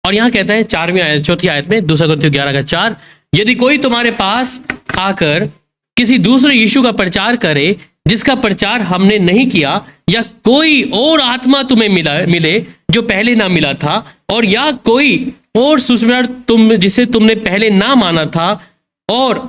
और यहाँ कहता है 4वीं आयत में दूसरा कुरिन्थियों 11:4, यदि कोई तुम्हारे पास आकर किसी दूसरे यीशु का प्रचार करे जिसका प्रचार हमने नहीं किया, या कोई और आत्मा तुम्हें मिले जो पहले ना मिला था, और या कोई और सुसमाचार जिसे तुमने पहले ना माना था, और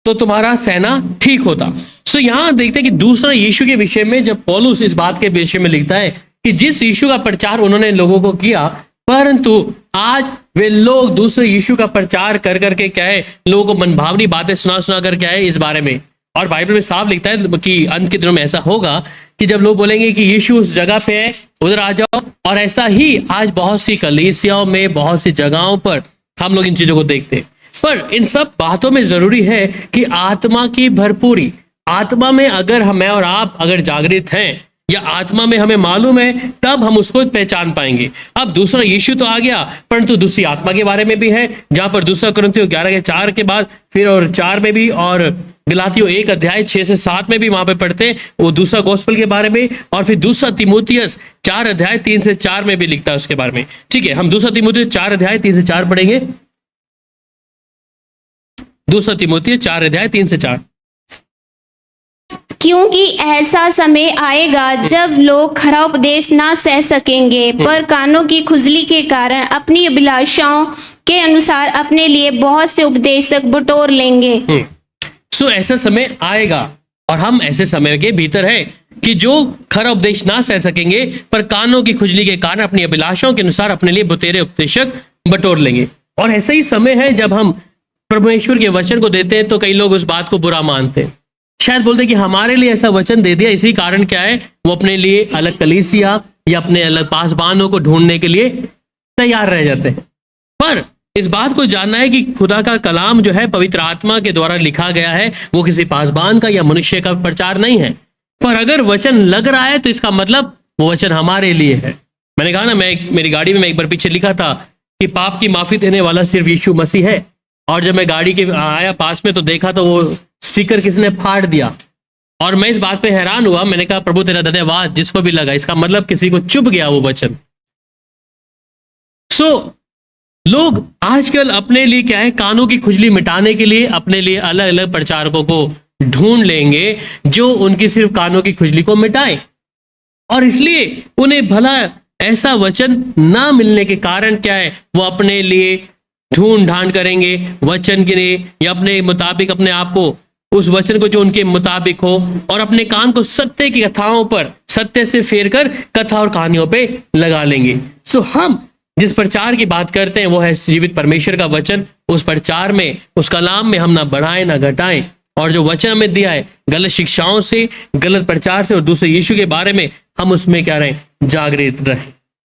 तो तुम्हारा सहना ठीक होता। सो यहां देखते हैं कि दूसरा यीशु के विषय में जब पौलुस इस बात के विषय में लिखता है कि जिस यीशु का प्रचार उन्होंने लोगों को किया, परंतु आज वे लोग दूसरे यीशु का प्रचार कर करके क्या है, लोगों को मनभावनी बातें सुना कर क्या है इस बारे में। और बाइबल में साफ लिखता है कि अंत के दिनों में ऐसा होगा कि जब लोग बोलेंगे कि यीशु उस जगह पे है, उधर आ जाओ। और ऐसा ही आज बहुत सी कलीसियाओं में, बहुत सी जगहों पर हम लोग इन चीजों को देखते हैं। पर इन सब बातों में जरूरी है कि आत्मा की भरपूरी, आत्मा में अगर हम और आप अगर जागृत हैं या आत्मा में हमें मालूम है, तब हम उसको पहचान पाएंगे। अब दूसरा यीशु तो आ गया, परंतु दूसरी आत्मा के बारे में भी है, जहां पर दूसरा कुरिन्थियों 11:4 के बाद फिर और 4 में भी, और गलातियों 1:6-7 में भी वहां पे पढ़ते हैं वो दूसरा गॉस्पेल के बारे में, और फिर दूसरा तीमुथियुस 4:3-4 में भी लिखता है उसके बारे में। ठीक है, हम दूसरा तीमुथियुस 4:3-4 पढ़ेंगे। दूसरा तीमुथियुस 4:3-4, क्योंकि ऐसा समय आएगा जब लोग खरा उपदेश ना सह सकेंगे, पर कानों की खुजली के कारण अपनी अभिलाषाओं के अनुसार अपने लिए बहुत से उपदेशक बटोर लेंगे। सो ऐसा समय आएगा, और हम ऐसे समय के भीतर है कि जो खरा उपदेश ना सह सकेंगे पर कानों की खुजली के कारण अपनी अभिलाषाओं के अनुसार अपने लिए बुतेरे उपदेशक बटोर लेंगे। और ऐसा ही समय है जब हम परमेश्वर के वचन को देते हैं तो कई लोग उस बात को बुरा मानते हैं, शायद बोलते हैं कि हमारे लिए ऐसा वचन दे दिया, इसी कारण क्या है वो अपने लिए अलग कलीसिया या अपने अलग पासबानों को ढूंढने के लिए तैयार रह जाते हैं। पर इस बात को जानना है कि खुदा का कलाम जो है पवित्र आत्मा के द्वारा लिखा गया है, वो किसी पासबान का या मनुष्य का प्रचार नहीं है। पर अगर वचन लग रहा है तो इसका मतलब वो वचन हमारे लिए है। मैंने कहा ना, मेरी गाड़ी में मैं एक बार पीछे लिखा था कि पाप की माफी देने वाला सिर्फ यीशु मसीह है, और जब मैं गाड़ी के आया पास में तो देखा तो वो स्टिकर किसने फाड़ दिया, और मैं इस बात पे हैरान हुआ। मैंने कहा प्रभु तेरा धन्यवाद, जिसको भी लगा, इसका मतलब किसी को चुभ गया वो वचन। लोग आजकल अपने लिए क्या है, कानों की खुजली मिटाने के लिए अपने लिए अलग अलग प्रचारकों को ढूंढ लेंगे जो उनकी सिर्फ कानों की खुजली को मिटाए, और इसलिए उन्हें भला ऐसा वचन ना मिलने के कारण क्या है, वो अपने लिए ढूंढ ढांड करेंगे वचन के लिए, या अपने मुताबिक अपने आप को उस वचन को जो उनके मुताबिक हो, और अपने कान को सत्य की कथाओं पर सत्य से फेर कर कथा और कहानियों पे लगा लेंगे। हम जिस प्रचार की बात करते हैं वो है जीवित परमेश्वर का वचन। उस प्रचार में, उस कलाम में हम ना बढ़ाएं ना घटाएं, और जो वचन हमें दिया है गलत शिक्षाओं से, गलत प्रचार से और दूसरे यीशु के बारे में हम उसमें क्या रहें, जागृत रहें,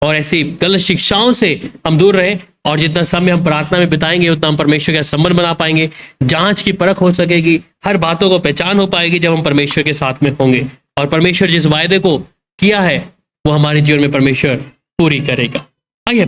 और ऐसी गलत शिक्षाओं से हम दूर रहें। और जितना समय हम प्रार्थना में बिताएंगे उतना हम परमेश्वर का संबंध बना पाएंगे, जांच की परख हो सकेगी, हर बातों को पहचान हो पाएगी जब हम परमेश्वर के साथ में होंगे, और परमेश्वर जिस वायदे को किया है वो हमारे जीवन में परमेश्वर पूरी करेगा। आइए